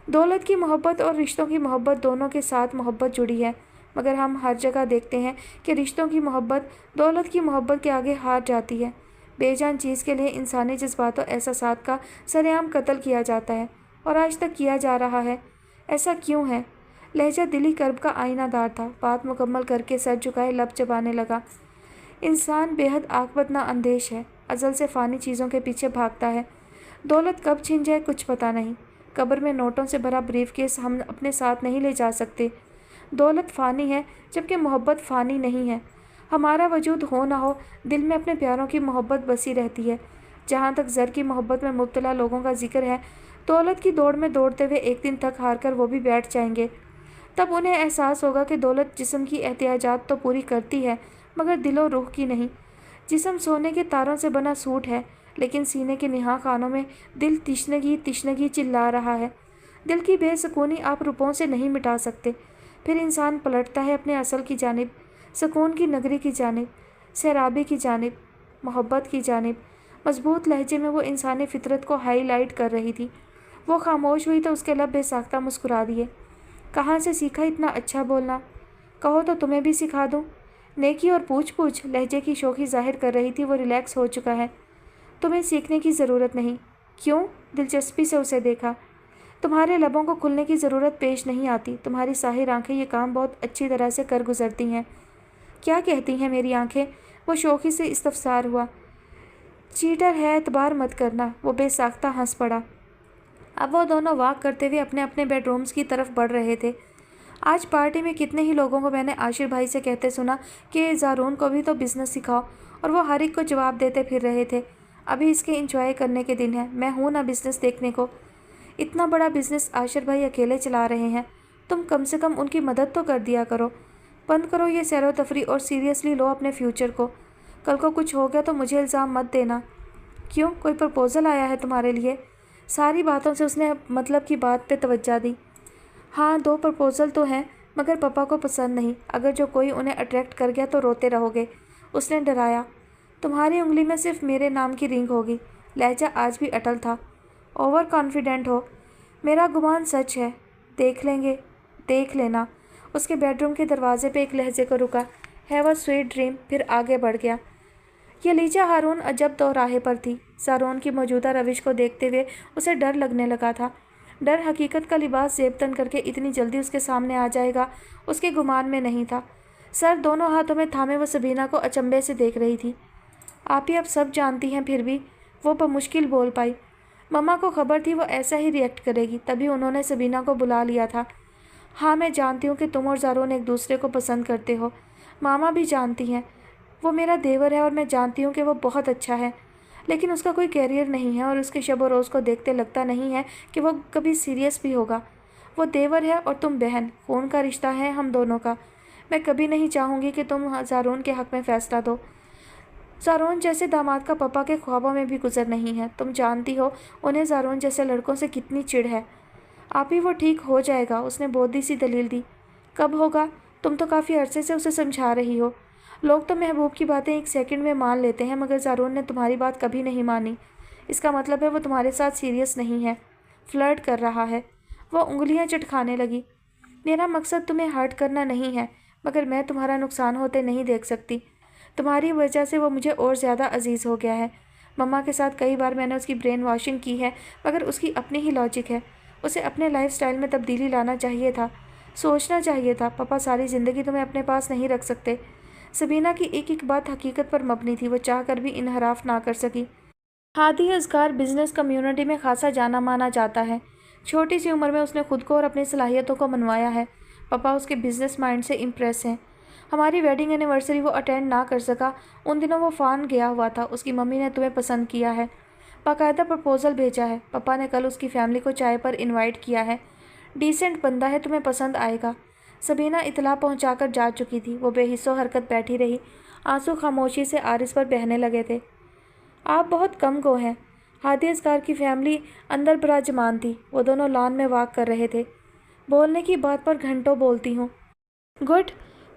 दौलत की मोहब्बत और रिश्तों की मोहब्बत दोनों के साथ मोहब्बत जुड़ी है, मगर हम हर जगह देखते हैं कि रिश्तों की मोहब्बत दौलत की मोहब्बत के आगे हार जाती है। बेजान चीज़ के लिए इंसानी जज्बात और एहसासात का सरेआम कत्ल किया जाता है, और आज तक किया जा रहा है। ऐसा क्यों है? लहजा दिली कर्ब का आईनादार था। बात मुकम्मल करके सर झुकाए लब चबाने लगा। इंसान बेहद आकबत ना अंदेश है, अज़ल से फ़ानी चीज़ों के पीछे भागता है। दौलत कब छिन जाए कुछ पता नहीं। कब्र में नोटों से भरा ब्रीफकेस हम अपने साथ नहीं ले जा सकते। दौलत फ़ानी है, जबकि मोहब्बत फ़ानी नहीं है। हमारा वजूद हो ना हो, दिल में अपने प्यारों की मोहब्बत बसी रहती है। जहाँ तक ज़र की मोहब्बत में मुब्तला लोगों का जिक्र है, दौलत की दौड़ में दौड़ते हुए एक दिन थक हार कर वो भी बैठ जाएंगे। तब उन्हें एहसास होगा कि दौलत जिस्म की एहतियाजात तो पूरी करती है, मगर दिलो रूह की नहीं। जिस्म सोने के तारों से बना सूट है, लेकिन सीने के निहा खानों में दिल तिश्नगी तिश्नगी चिल्ला रहा है। دل کی بے سکونی آپ روپوں سے نہیں مٹا سکتے۔ پھر انسان پلٹتا ہے اپنے اصل کی جانب، سکون کی نگری کی جانب، سیرابی کی جانب، محبت کی جانب۔ مضبوط لہجے میں وہ انسانی فطرت کو ہائی لائٹ کر رہی تھی۔ وہ خاموش ہوئی تو اس کے لب بے ساختہ مسکرا دیے۔ کہاں سے سیکھا اتنا اچھا بولنا؟ کہو تو تمہیں بھی سکھا دوں۔ نیکی اور پوچھ لہجے کی شوخی ظاہر کر رہی تھی۔ وہ ریلیکس ہو چکا ہے، تمہیں سیکھنے کی ضرورت نہیں۔ کیوں؟ دلچسپی سے اسے دیکھا۔ تمہارے لبوں کو کھلنے کی ضرورت پیش نہیں آتی، تمہاری ساحر آنکھیں یہ کام بہت اچھی طرح سے کر گزرتی ہیں۔ کیا کہتی ہیں میری آنکھیں؟ وہ شوخی سے استفسار ہوا۔ چیٹر ہے، اعتبار مت کرنا۔ وہ بے ساختہ ہنس پڑا۔ اب وہ دونوں واک کرتے ہوئے اپنے اپنے بیڈ رومز کی طرف بڑھ رہے تھے۔ آج پارٹی میں کتنے ہی لوگوں کو میں نے عاشر بھائی سے کہتے سنا کہ زارون کو بھی تو بزنس سکھاؤ، اور وہ ہر ایک کو جواب دیتے پھر رہے تھے، ابھی اس کے انجوائے کرنے کے دن ہیں، میں ہوں نہ بزنس دیکھنے کو۔ اتنا بڑا بزنس عاشر بھائی اکیلے چلا رہے ہیں، تم کم سے کم ان کی مدد تو کر دیا کرو۔ بند کرو یہ سیر و تفریح اور سیریسلی لو اپنے فیوچر کو۔ کل کو کچھ ہو گیا تو مجھے الزام مت دینا۔ کیوں، کوئی پرپوزل آیا ہے تمہارے لیے؟ ساری باتوں سے اس نے مطلب کی بات پہ توجہ دی۔ ہاں 2 پرپوزل تو ہیں، مگر پپا کو پسند نہیں، اگر جو کوئی انہیں اٹریکٹ کر گیا تو روتے رہو گے، اس نے ڈرایا۔ تمہاری انگلی میں صرف میرے نام کی رنگ ہوگی۔ لہجہ آج بھی اٹل تھا۔ اوور کانفیڈنٹ ہو، میرا گمان سچ ہے، دیکھ لیں گے، دیکھ لینا۔ اس کے بیڈ روم کے دروازے پہ ایک لہجے کو رکا۔ ہیو اے سویٹ ڈریم، پھر آگے بڑھ گیا۔ یہ لیجا ہارون عجب دو راہے پر تھی۔ زارون کی موجودہ روش کو دیکھتے ہوئے اسے ڈر لگنے لگا تھا۔ ڈر حقیقت کا لباس زیب تن کر کے اتنی جلدی اس کے سامنے آ جائے گا، اس کے گمان میں نہیں تھا۔ سر دونوں ہاتھوں میں تھامے وہ سبینہ کو اچنبے سے دیکھ رہی تھی۔ آپ ہی اب سب جانتی ہیں، پھر بھی وہ بمشکل بول پائی۔ مما کو خبر تھی وہ ایسا ہی ریئیکٹ کرے گی، تبھی انہوں نے سبینہ کو بلا لیا تھا۔ ہاں میں جانتی ہوں کہ تم اور زارون ایک دوسرے کو پسند کرتے ہو، ماما بھی جانتی ہیں۔ وہ میرا دیور ہے اور میں جانتی ہوں کہ وہ بہت اچھا ہے، لیکن اس کا کوئی کیریئر نہیں ہے اور اس کے شب و روز کو دیکھتے لگتا نہیں ہے کہ وہ کبھی سیریس بھی ہوگا۔ وہ دیور ہے اور تم بہن، خون کا رشتہ ہے ہم دونوں کا۔ میں کبھی نہیں چاہوں گی کہ تم زارون کے حق میں فیصلہ دو۔ زارون جیسے داماد کا پپا کے خوابوں میں بھی گزر نہیں ہے۔ تم جانتی ہو انہیں زارون جیسے لڑکوں سے کتنی چڑ ہے۔ آپ ہی وہ ٹھیک ہو جائے گا، اس نے بودھی سی دلیل دی۔ کب ہوگا؟ تم تو کافی عرصے سے اسے سمجھا رہی ہو۔ لوگ تو محبوب کی باتیں 1 سیکنڈ میں مان لیتے ہیں، مگر زارون نے تمہاری بات کبھی نہیں مانی۔ اس کا مطلب ہے وہ تمہارے ساتھ سیریس نہیں ہے، فلرٹ کر رہا ہے۔ وہ انگلیاں چٹکانے لگی۔ میرا مقصد تمہیں ہرٹ کرنا نہیں ہے، مگر میں تمہارا نقصان ہوتے نہیں دیکھ سکتی۔ تمہاری وجہ سے وہ مجھے اور زیادہ عزیز ہو گیا ہے۔ مما کے ساتھ کئی بار میں نے اس کی برین واشنگ کی ہے، مگر اس کی اپنی ہی لاجک ہے۔ اسے اپنے لائف سٹائل میں تبدیلی لانا چاہیے تھا، سوچنا چاہیے تھا۔ پپا ساری زندگی تمہیں اپنے پاس نہیں رکھ سکتے۔ سبینہ کی ایک ایک بات حقیقت پر مبنی تھی، وہ چاہ کر بھی انحراف نہ کر سکی۔ ہادی اصغر بزنس کمیونٹی میں خاصا جانا مانا جاتا ہے۔ چھوٹی سی عمر میں اس نے خود کو اور اپنی صلاحیتوں کو منوایا ہے۔ پپا اس کے بزنس مائنڈ سے امپریس ہیں۔ ہماری ویڈنگ اینیورسری وہ اٹینڈ نہ کر سکا، ان دنوں وہ فان گیا ہوا تھا۔ اس کی ممی نے تمہیں پسند کیا ہے، باقاعدہ پرپوزل بھیجا ہے۔ پپا نے کل اس کی فیملی کو چائے پر انوائٹ کیا ہے۔ ڈیسنٹ بندہ ہے، تمہیں پسند آئے گا۔ سبینہ اطلاع پہنچا کر جا چکی تھی۔ وہ بے حس و حرکت بیٹھی رہی، آنسو خاموشی سے عارض پر بہنے لگے تھے۔ آپ بہت کم گو ہیں۔ ہادی اصغر کی فیملی اندر براجمان تھی۔ وہ دونوں لان میں واک کر رہے تھے۔ بولنے کی بات پر گھنٹوں بولتی ہوں۔ گڈ،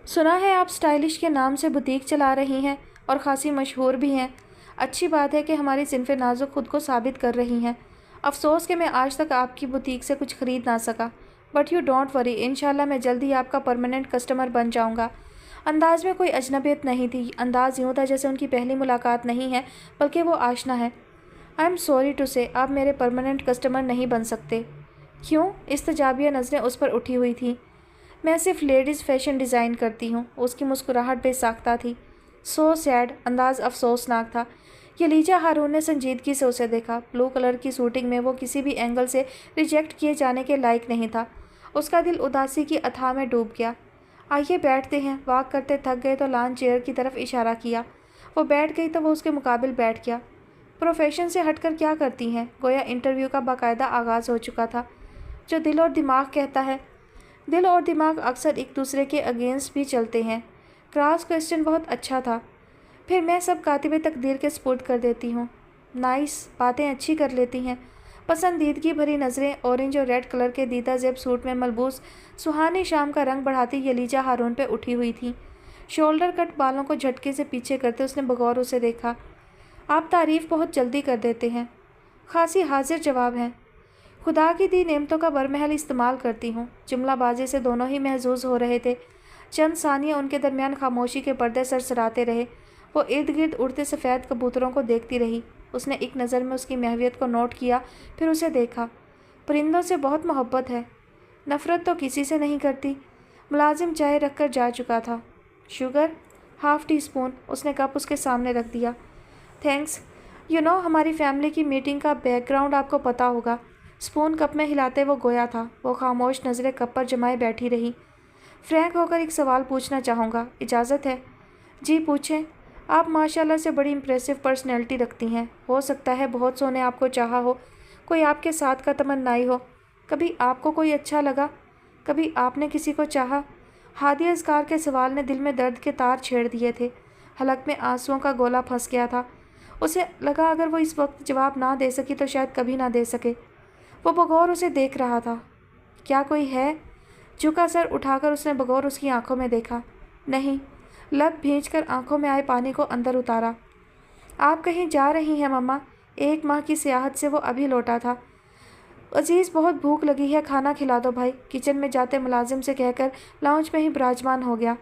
سنا ہے آپ سٹائلش کے نام سے بوتیک چلا رہی ہیں اور خاصی مشہور بھی ہیں۔ اچھی بات ہے کہ ہماری صنف نازک خود کو ثابت کر رہی ہیں۔ افسوس کہ میں آج تک آپ کی بوتیک سے کچھ خرید نہ سکا، بٹ یو ڈونٹ وری، انشاءاللہ میں جلد ہی آپ کا پرماننٹ کسٹمر بن جاؤں گا۔ انداز میں کوئی اجنبیت نہیں تھی، انداز یوں تھا جیسے ان کی پہلی ملاقات نہیں ہے بلکہ وہ آشنا ہے۔ آئی ایم سوری ٹو سے، آپ میرے پرماننٹ کسٹمر نہیں بن سکتے۔ کیوں؟ استجابیہ نظریں اس پر اٹھی ہوئی تھیں۔ میں صرف لیڈیز فیشن ڈیزائن کرتی ہوں۔ اس کی مسکراہٹ بے ساختہ تھی۔ سو سیڈ، انداز افسوسناک تھا۔ یہ لیجا ہارون نے سنجیدگی سے اسے دیکھا۔ بلو کلر کی سوٹنگ میں وہ کسی بھی اینگل سے ریجیکٹ کیے جانے کے لائق نہیں تھا۔ اس کا دل اداسی کی اتھاہ میں ڈوب گیا۔ آئیے بیٹھتے ہیں، واک کرتے تھک گئے تو لان چیئر کی طرف اشارہ کیا۔ وہ بیٹھ گئی تو وہ اس کے مقابل بیٹھ گیا۔ پروفیشن سے ہٹ کر کیا کرتی ہیں؟ گویا انٹرویو کا باقاعدہ آغاز ہو چکا تھا۔ جو دل اور دماغ کہتا ہے۔ دل اور دماغ اکثر ایک دوسرے کے اگینسٹ بھی چلتے ہیں۔ کراس کوسچن بہت اچھا تھا۔ پھر میں سب کاتب تقدیر کے سپرد کر دیتی ہوں۔ نائس، باتیں اچھی کر لیتی ہیں۔ पसंदीदगी भरी नज़रें ऑरेंज और रेड कलर के दीदा जेब सूट में मलबूस सुहानी शाम का रंग बढ़ाती यलीजा हारून पे उठी हुई थी। शोल्डर कट बालों को झटके से पीछे करते उसने बगौर उसे देखा। आप तारीफ़ बहुत जल्दी कर देते हैं। खासी हाजिर जवाब है। खुदा की दी नेमतों का बरमहल इस्तेमाल करती हूँ। जुमलाबाजी से दोनों ही महजूज हो रहे थे। चंद सानिया उनके दरमियान खामोशी के पर्दे सरसराते रहे। वो इर्द गिर्द उड़ते सफ़ेद कबूतरों को देखती रही। उसने एक नज़र में उसकी महवियत को नोट किया, फिर उसे देखा। परिंदों से बहुत मोहब्बत है, नफ़रत तो किसी से नहीं करती। मुलाजिम चाय रख कर जा चुका था। शुगर? Half tea spoon. उसने कप उसके सामने रख दिया। थैंक्स। हमारी फैमिली की मीटिंग का बैकग्राउंड आपको पता होगा। स्पून कप में हिलाते वो गोया था। वो खामोश नज़रें कप पर जमाए बैठी रही। फ्रैंक होकर एक सवाल पूछना चाहूँगा, इजाज़त है? जी पूछें। आप माशाल्लाह से बड़ी इम्प्रेसिव पर्सनैलिटी रखती हैं। हो सकता है बहुत सौ ने आपको चाहा हो, कोई आपके साथ का तमन्नाई हो। कभी आपको कोई अच्छा लगा? कभी आपने किसी को चाहा? हादिया असगार के सवाल ने दिल में दर्द के तार छेड़ दिए थे। हलक में आंसुओं का गोला फंस गया था। उसे लगा अगर वो इस वक्त जवाब ना दे सकी तो शायद कभी ना दे सके। वो बगौर उसे देख रहा था। क्या कोई है? झुका सर उठाकर उसने बगौर उसकी आंखों में देखा। नहीं। लब भींचकर आंखों में आए पानी को अंदर उतारा। आप कहीं जा रही हैं मम्मा? 1 माह की सियाहत से वो अभी लौटा था। अजीज़ बहुत भूख लगी है, खाना खिला दो भाई। किचन में जाते मुलाजिम से कहकर लाउंज में ही विराजमान हो गया।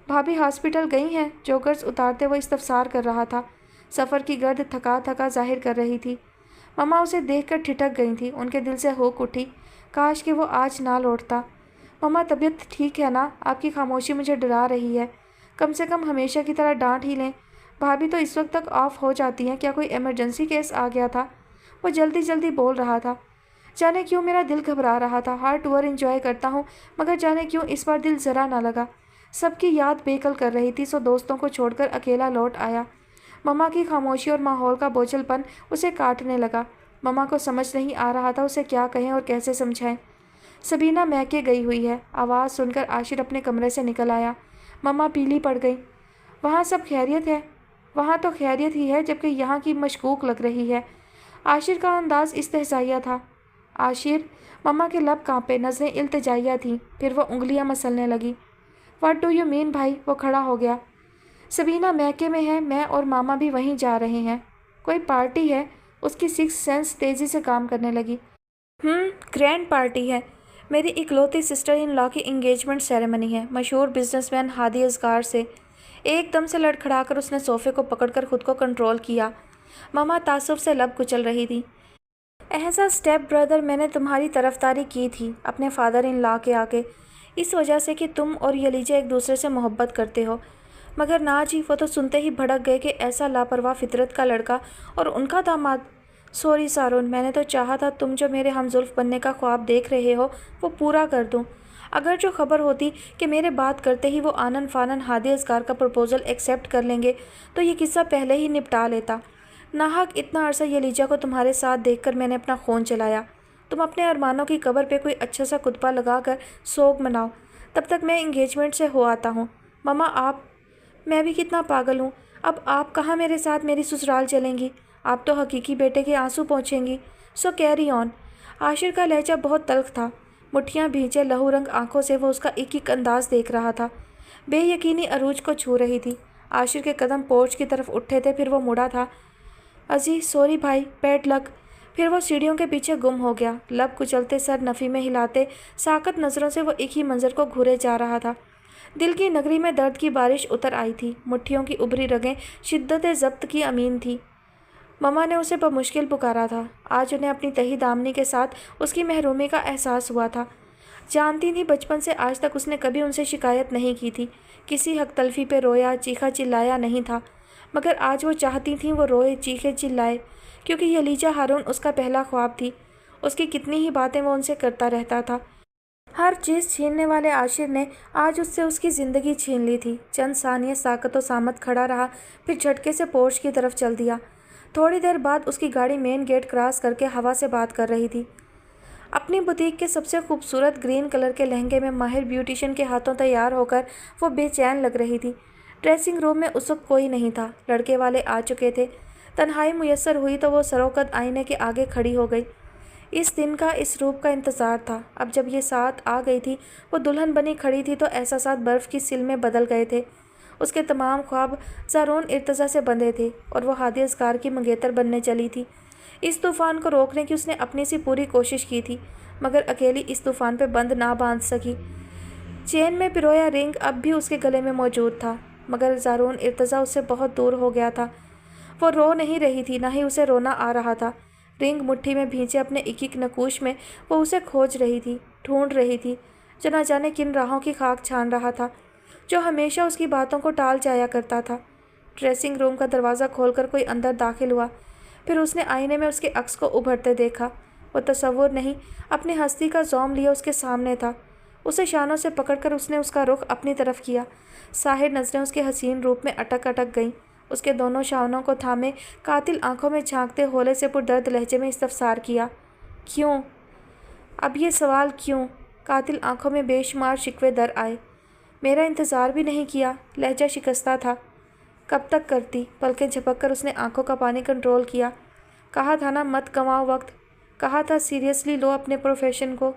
भाभी हॉस्पिटल गई हैं? जोकर्स उतारते वो इस्तफसार कर रहा था। सफ़र की गर्द थका थका जाहिर कर रही थी। मम्मा उसे देखकर ठिठक गई थी। उनके दिल से हुक उठी, काश कि वो आज ना लौटता। मम्मा तबीयत ठीक है ना? आपकी खामोशी मुझे डरा रही है। कम से कम हमेशा की तरह डांट ही लें। भाभी तो इस वक्त तक ऑफ हो जाती हैं। क्या कोई इमरजेंसी केस आ गया था? वो जल्दी जल्दी बोल रहा था। जाने क्यों मेरा दिल घबरा रहा था। हर टूर एंजॉय करता हूँ, मगर जाने क्यों इस बार दिल ज़रा ना लगा। सबकी याद बेकल कर रही थी, सो दोस्तों को छोड़कर अकेला लौट आया। मम्मा की खामोशी और माहौल का बोझलपन उसे काटने लगा। मम्मा को समझ नहीं आ रहा था उसे क्या कहें और कैसे समझाएं। सबीना मैके गई हुई है। आवाज़ सुनकर आशिर अपने कमरे से निकल आया। मम्मा पीली पड़ गई। वहाँ सब खैरियत है? वहाँ तो खैरियत ही है, जबकि यहाँ की मशकूक लग रही है। आशिर का अंदाज इस्तेहज़ाइया था। आशिर? मम्मा के लब कांपे, नज़रें इल्तिजाइया थीं। फिर वो उंगलियां मसलने लगी। व्हाट डू यू मीन भाई? वो खड़ा हो गया। सबीना मैके में है, मैं और मामा भी वहीं जा रहे हैं। कोई पार्टी है? उसकी सिक्स सेंस तेज़ी से काम करने लगी। ग्रैंड पार्टी है। मेरी इकलौती सिस्टर इन लॉ की इंगेजमेंट सेरेमनी है, मशहूर बिजनेसमैन हादी असगार से। एकदम से लड़खड़ाकर उसने सोफ़े को पकड़कर खुद को कंट्रोल किया। मामा तासुफ से लब कुचल रही थी। एज अ स्टेप ब्रदर मैंने तुम्हारी तरफदारी की थी अपने फादर इन लॉ के आगे, इस वजह से कि तुम और यलीजा एक दूसरे से मोहब्बत करते हो। मगर ना जी, वो तो सुनते ही भड़क गए कि ऐसा लापरवाह फितरत का लड़का और उनका दामाद। सॉरी सारून, मैंने तो चाहा था तुम जो मेरे हमजुल्फ बनने का ख्वाब देख रहे हो वो पूरा कर दूं। अगर जो खबर होती कि मेरे बात करते ही वो आनन फानन हादी असगार का प्रपोज़ल एक्सेप्ट कर लेंगे तो ये किस्सा पहले ही निपटा लेता। नाहक इतना अरसा यलीजा को तुम्हारे साथ देखकर मैंने अपना खून चलाया। तुम अपने अरमानों की कब्र पे कोई अच्छा सा कुतबा लगा कर सोग मनाओ, तब तक मैं इंगेजमेंट से हो आता हूँ। मम्मा आप, मैं भी कितना पागल हूँ। अब आप कहाँ मेरे साथ मेरी ससुराल चलेंगी? आप तो हकीकी बेटे के आंसू पहुँचेंगी। सो कैरी ऑन। आशिर का लहजा बहुत तल्ख था। मुट्ठियाँ भींचे लहू रंग आंखों से वो उसका एक एक अंदाज देख रहा था। बेयकीनी अरूज को छू रही थी। आशिर के कदम पोर्च की तरफ उठे थे, फिर वो मुड़ा था। अजी सॉरी भाई, बैड लक। फिर वो सीढ़ियों के पीछे गुम हो गया। लब कुचलते, सर नफ़ी में हिलाते, साकत नज़रों से वो एक ही मंजर को घूरे जा रहा था। दिल की नगरी में दर्द की बारिश उतर आई थी। मुट्ठियों की उभरी रगें शिद्दत ज़ब्त की अमीन थी। मम्मा ने उसे बमुश्किल पुकारा था। आज उन्हें अपनी तही दामनी के साथ उसकी महरूमी का एहसास हुआ था। जानती थी बचपन से आज तक उसने कभी उनसे शिकायत नहीं की थी, किसी हक तलफी पे रोया चीखा चिल्लाया नहीं था। मगर आज वो चाहती थी वो रोए चीखे चिल्लाए, क्योंकि यलीजा हारून उसका पहला ख्वाब थी। उसकी कितनी ही बातें वो उनसे करता रहता था। हर चीज़ छीनने वाले आशिर ने आज उससे उसकी ज़िंदगी छीन ली थी। चंद सानिये साकत व सामत खड़ा रहा, फिर झटके से पोर्च की तरफ चल दिया। थोड़ी देर बाद उसकी गाड़ी मेन गेट क्रॉस करके हवा से बात कर रही थी। अपनी बुटीक के सबसे खूबसूरत ग्रीन कलर के लहंगे में माहिर ब्यूटिशियन के हाथों तैयार होकर वो बेचैन लग रही थी। ड्रेसिंग रूम में उस वक्त कोई नहीं था। लड़के वाले आ चुके थे। तन्हाई मुयस्सर हुई तो वो सरोकत आईने के आगे खड़ी हो गई। اس دن کا، اس روپ کا انتظار تھا۔ اب جب یہ ساتھ آ گئی تھی، وہ دلہن بنی کھڑی تھی، تو احساسات برف کی سل میں بدل گئے تھے۔ اس کے تمام خواب زارون ارتضیٰ سے بندھے تھے اور وہ ہادی اصغر کی منگیتر بننے چلی تھی۔ اس طوفان کو روکنے کی اس نے اپنی سی پوری کوشش کی تھی، مگر اکیلی اس طوفان پہ بند نہ باندھ سکی۔ چین میں پرویا رنگ اب بھی اس کے گلے میں موجود تھا، مگر زارون ارتضیٰ اس سے بہت دور ہو گیا تھا۔ وہ رو نہیں رہی تھی، نہ ہی اسے رونا آ رہا تھا۔ رنگ مٹھی میں بھینچے اپنے ایک ایک نقوش میں وہ اسے کھوج رہی تھی، ڈھونڈ رہی تھی، جو نہ جانے کن راہوں کی خاک چھان رہا تھا، جو ہمیشہ اس کی باتوں کو ٹال جایا کرتا تھا۔ ڈریسنگ روم کا دروازہ کھول کر کوئی اندر داخل ہوا، پھر اس نے آئینے میں اس کے عکس کو ابھرتے دیکھا۔ وہ تصور نہیں، اپنی ہستی کا زوم لیے اس کے سامنے تھا۔ اسے شانوں سے پکڑ کر اس نے اس کا رخ اپنی طرف کیا۔ ساحر نظریں اس کے حسین روپ میں اٹک اٹک گئیں۔ اس کے دونوں شانوں کو تھامے قاتل آنکھوں میں جھانکتے ہولے سے پردرد لہجے میں استفسار کیا، کیوں؟ اب یہ سوال کیوں؟ قاتل آنکھوں میں بے شمار شکوے در آئے۔ میرا انتظار بھی نہیں کیا، لہجہ شکستہ تھا۔ کب تک کرتی؟ پلکیں جھپک کر اس نے آنکھوں کا پانی کنٹرول کیا۔ کہا تھا نا مت گنواؤ وقت، کہا تھا سیریسلی لو اپنے پروفیشن کو،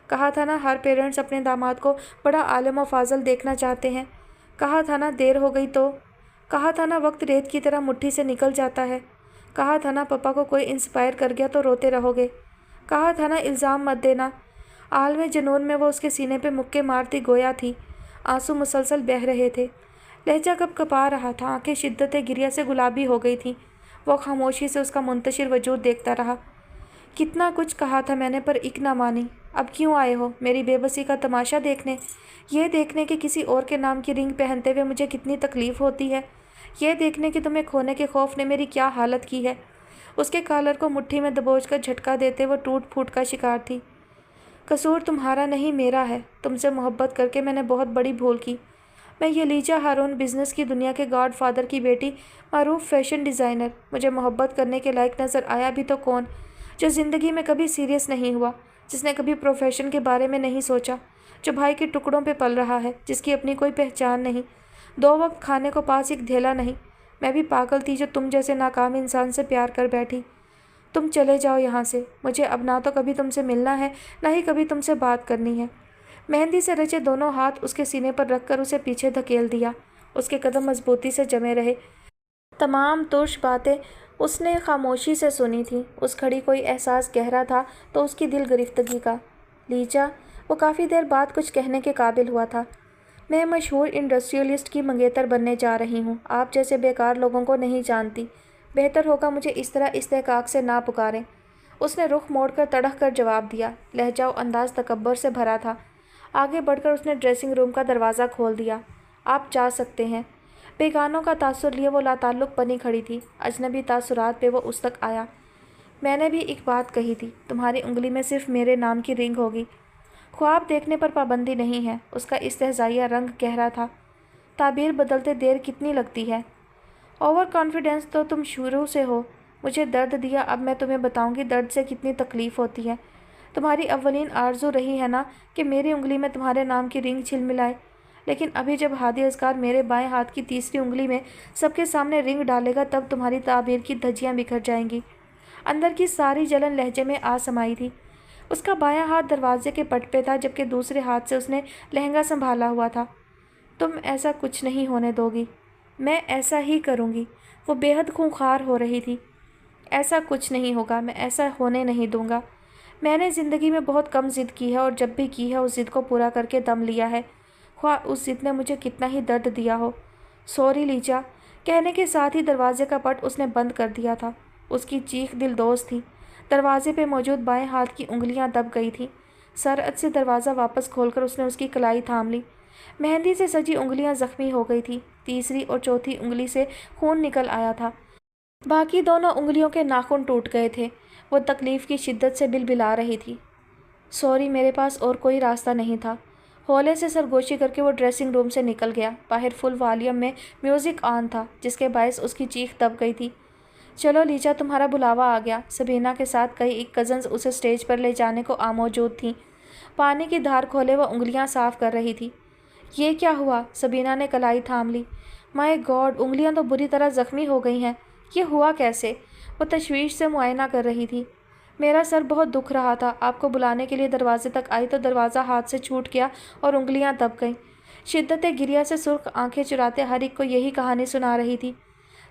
کہا تھا نا ہر پیرنٹس اپنے داماد کو بڑا عالم و فاضل دیکھنا چاہتے ہیں، کہا تھا نا دیر ہو گئی تو، کہا تھا نا وقت ریت کی طرح مٹھی سے نکل جاتا ہے، کہا تھا نا پپا کو کوئی انسپائر کر گیا تو روتے رہو گے، کہا تھا نا الزام مت دینا۔ عالم جنون میں وہ اس کے سینے پہ مکے مارتی گویا تھی، آنسو مسلسل بہہ رہے تھے، لہجہ کپ کپا رہا تھا، آنکھیں شدت گریہ سے گلابی ہو گئی تھیں۔ وہ خاموشی سے اس کا منتشر وجود دیکھتا رہا۔ کتنا کچھ کہا تھا میں نے، پر ایک نہ مانی۔ اب کیوں آئے ہو؟ میری بے بسی کا تماشا دیکھنے؟ یہ دیکھنے کہ کسی اور کے نام کی رنگ پہنتے ہوئے مجھے کتنی تکلیف ہوتی ہے؟ یہ دیکھنے کہ تمہیں کھونے کے خوف نے میری کیا حالت کی ہے؟ اس کے کالر کو مٹھی میں دبوچ کر جھٹکا دیتے وہ ٹوٹ پھوٹ کا شکار تھی۔ قصور تمہارا نہیں میرا ہے، تم سے محبت کر کے میں نے بہت بڑی بھول کی۔ میں یلیجا ہارون، بزنس کی دنیا کے گاڈ فادر کی بیٹی، معروف فیشن ڈیزائنر، مجھے محبت کرنے کے لائق نظر آیا بھی تو کون؟ جو زندگی میں کبھی سیریس نہیں ہوا، جس نے کبھی پروفیشن کے بارے میں نہیں سوچا، جو بھائی کے ٹکڑوں پہ پل رہا ہے، جس کی اپنی کوئی پہچان نہیں، 2 وقت کھانے کو پاس ایک دھیلا نہیں۔ میں بھی پاگل تھی جو تم جیسے ناکام انسان سے پیار کر بیٹھی۔ تم چلے جاؤ یہاں سے، مجھے اب نہ تو کبھی تم سے ملنا ہے، نہ ہی کبھی تم سے بات کرنی ہے۔ مہندی سے رچے دونوں ہاتھ اس کے سینے پر رکھ کر اسے پیچھے دھکیل دیا۔ اس کے قدم مضبوطی سے جمے رہے۔ تمام ترش باتیں اس نے خاموشی سے سنی تھیں۔ اس گھڑی کوئی احساس گہرا تھا تو اس کی دل گرفتگی کا۔ لیجا، وہ کافی دیر بعد کچھ کہنے کے قابل ہوا تھا۔ میں مشہور انڈسٹریلسٹ کی منگیتر بننے جا رہی ہوں، آپ جیسے بیکار لوگوں کو نہیں جانتی، بہتر ہوگا مجھے اس طرح استحقاق سے نہ پکاریں۔ اس نے رخ موڑ کر تڑح کر جواب دیا۔ لہجہ و انداز تکبر سے بھرا تھا۔ آگے بڑھ کر اس نے ڈریسنگ روم کا دروازہ کھول دیا۔ آپ جا سکتے ہیں۔ بیگانوں کا تاثر لیے وہ لاتعلق بنی کھڑی تھی، اجنبی تاثرات پہ وہ اس تک آیا۔ میں نے بھی ایک بات کہی تھی، تمہاری انگلی میں صرف میرے نام کی رنگ ہوگی۔ خواب دیکھنے پر پابندی نہیں ہے۔ اس کا استہزائیہ رنگ گہرا تھا۔ تعبیر بدلتے دیر کتنی لگتی ہے؟ اوور کانفیڈنس تو تم شروع سے ہو۔ مجھے درد دیا، اب میں تمہیں بتاؤں گی درد سے کتنی تکلیف ہوتی ہے۔ تمہاری اولین آرزو رہی ہے نا کہ میری انگلی میں تمہارے نام کی رنگ چھل ملائے، لیکن ابھی جب ہادی اصغر میرے بائیں ہاتھ کی تیسری انگلی میں سب کے سامنے رنگ ڈالے گا تب تمہاری تعبیر کی دھجیاں بکھر جائیں گی۔ اندر کی ساری جلن لہجے میں آ سمائی تھی۔ اس کا بایاں ہاتھ دروازے کے پٹ پہ تھا، جبکہ دوسرے ہاتھ سے اس نے لہنگا سنبھالا ہوا تھا۔ تم ایسا کچھ نہیں ہونے دو گی۔ میں ایسا ہی کروں گی۔ وہ بے حد خونخوار ہو رہی تھی۔ ایسا کچھ نہیں ہوگا، میں ایسا ہونے نہیں دوں گا۔ میں نے زندگی میں بہت کم ضد کی ہے، اور جب بھی کی ہے اس ضد کو پورا کر کے دم لیا ہے، خواہ اس ضد نے مجھے کتنا ہی درد دیا ہو۔ سوری لیجا، کہنے کے ساتھ ہی دروازے کا پٹ اس نے بند کر دیا تھا۔ اس کی چیخ دلدوز تھی۔ دروازے پہ موجود بائیں ہاتھ کی انگلیاں دب گئی تھیں۔ سرعت سے دروازہ واپس کھول کر اس نے اس کی کلائی تھام لی۔ مہندی سے سجی انگلیاں زخمی ہو گئی تھیں۔ تیسری اور چوتھی انگلی سے خون نکل آیا تھا۔ باقی دونوں انگلیوں کے ناخن ٹوٹ گئے تھے۔ وہ تکلیف کی شدت سے بلبلا رہی تھی۔ سوری، میرے پاس اور کوئی راستہ نہیں تھا۔ ہولے سے سرگوشی کر کے وہ ڈریسنگ روم سے نکل گیا۔ باہر فل والیوم میں میوزک آن تھا، جس کے باعث اس کی چیخ دب گئی تھی۔ چلو لیجا، تمہارا بلاوا آ گیا۔ سبینہ کے ساتھ کئی ایک کزنز اسے اسٹیج پر لے جانے کو موجود تھیں۔ پانی کی دھار کھولے وہ انگلیاں صاف کر رہی تھی۔ یہ کیا ہوا؟ سبینہ نے کلائی تھام لی۔ مائی گاڈ، انگلیاں تو بری طرح زخمی ہو گئی ہیں۔ یہ ہوا کیسے؟ وہ تشویش سے معائنہ کر رہی تھی۔ मेरा सर बहुत दुख रहा था। आपको बुलाने के लिए दरवाजे तक आई तो दरवाज़ा हाथ से छूट गया और उंगलियां दब गईं। शिद्दत गिरिया से सुर्ख आंखें चुराते हर एक को यही कहानी सुना रही थी।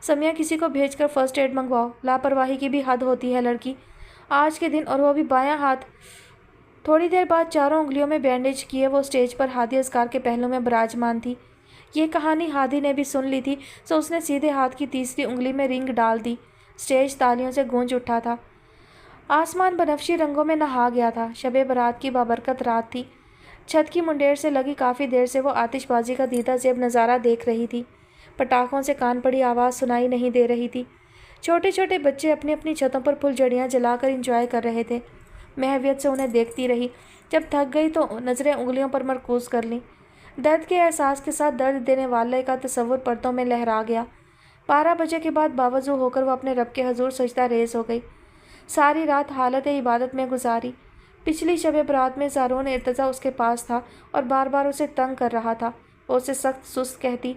समिया, किसी को भेजकर फर्स्ट एड मंगवाओ। लापरवाही की भी हद होती है लड़की। आज के दिन, और वो भी बायां हाथ। थोड़ी देर बाद चारों उंगलियों में बैंडेज किए वो स्टेज पर हादी असगार के पहलू में विराजमान थी। ये कहानी हादी ने भी सुन ली थी, तो उसने सीधे हाथ की तीसरी उंगली में रिंग डाल दी। स्टेज तालियों से गूंज उठा था। आसमान बनफशी रंगों में नहा गया था। शबे बारात की बाबरकत रात थी। छत की मुंडेर से लगी काफ़ी देर से वो आतिशबाजी का दीदा जेब नज़ारा देख रही थी। पटाखों से कान पड़ी आवाज़ सुनाई नहीं दे रही थी। छोटे छोटे बच्चे अपनी अपनी छतों पर फुलझड़ियाँ जलाकर इंजॉय कर रहे थे। महवियत से उन्हें देखती रही। जब थक गई तो नज़रें उंगलियों पर मरकूज़ कर लीं। दर्द के एहसास के साथ दर्द देने वाले का तस्वुर पर्दों में लहरा गया। 12 बजे के बाद बावजू होकर वो अपने रब के हजूर सजदा रेज़ हो गई। सारी रात हालत इबादत में गुजारी। पिछली शब बरात में ज़ारून इर्तज़ा उसके पास था और बार बार उसे तंग कर रहा था। वो उसे सख्त सुस्त कहती,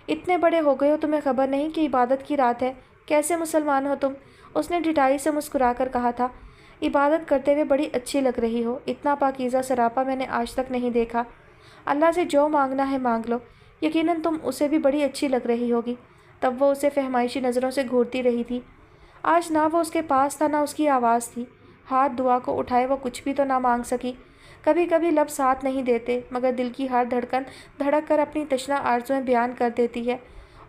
इतने बड़े हो गए हो, तुम्हें खबर नहीं कि इबादत की रात है? कैसे मुसलमान हो तुम? उसने ढिठाई से मुस्कुरा कर कहा था, इबादत करते हुए बड़ी अच्छी लग रही हो। इतना पाकीज़ा सरापा मैंने आज तक नहीं देखा। अल्लाह से जो मांगना है मांग लो। यकीनन तुम उसे भी बड़ी अच्छी लग रही होगी। तब वो उसे फहमाइशी नज़रों से घूरती रही थी। आज ना वो उसके पास था, ना उसकी आवाज़ थी। हाथ दुआ को उठाए वो कुछ भी तो ना मांग सकी। कभी कभी लब साथ नहीं देते, मगर दिल की हर धड़कन धड़क कर अपनी तशना आरज़ुएं बयान कर देती है।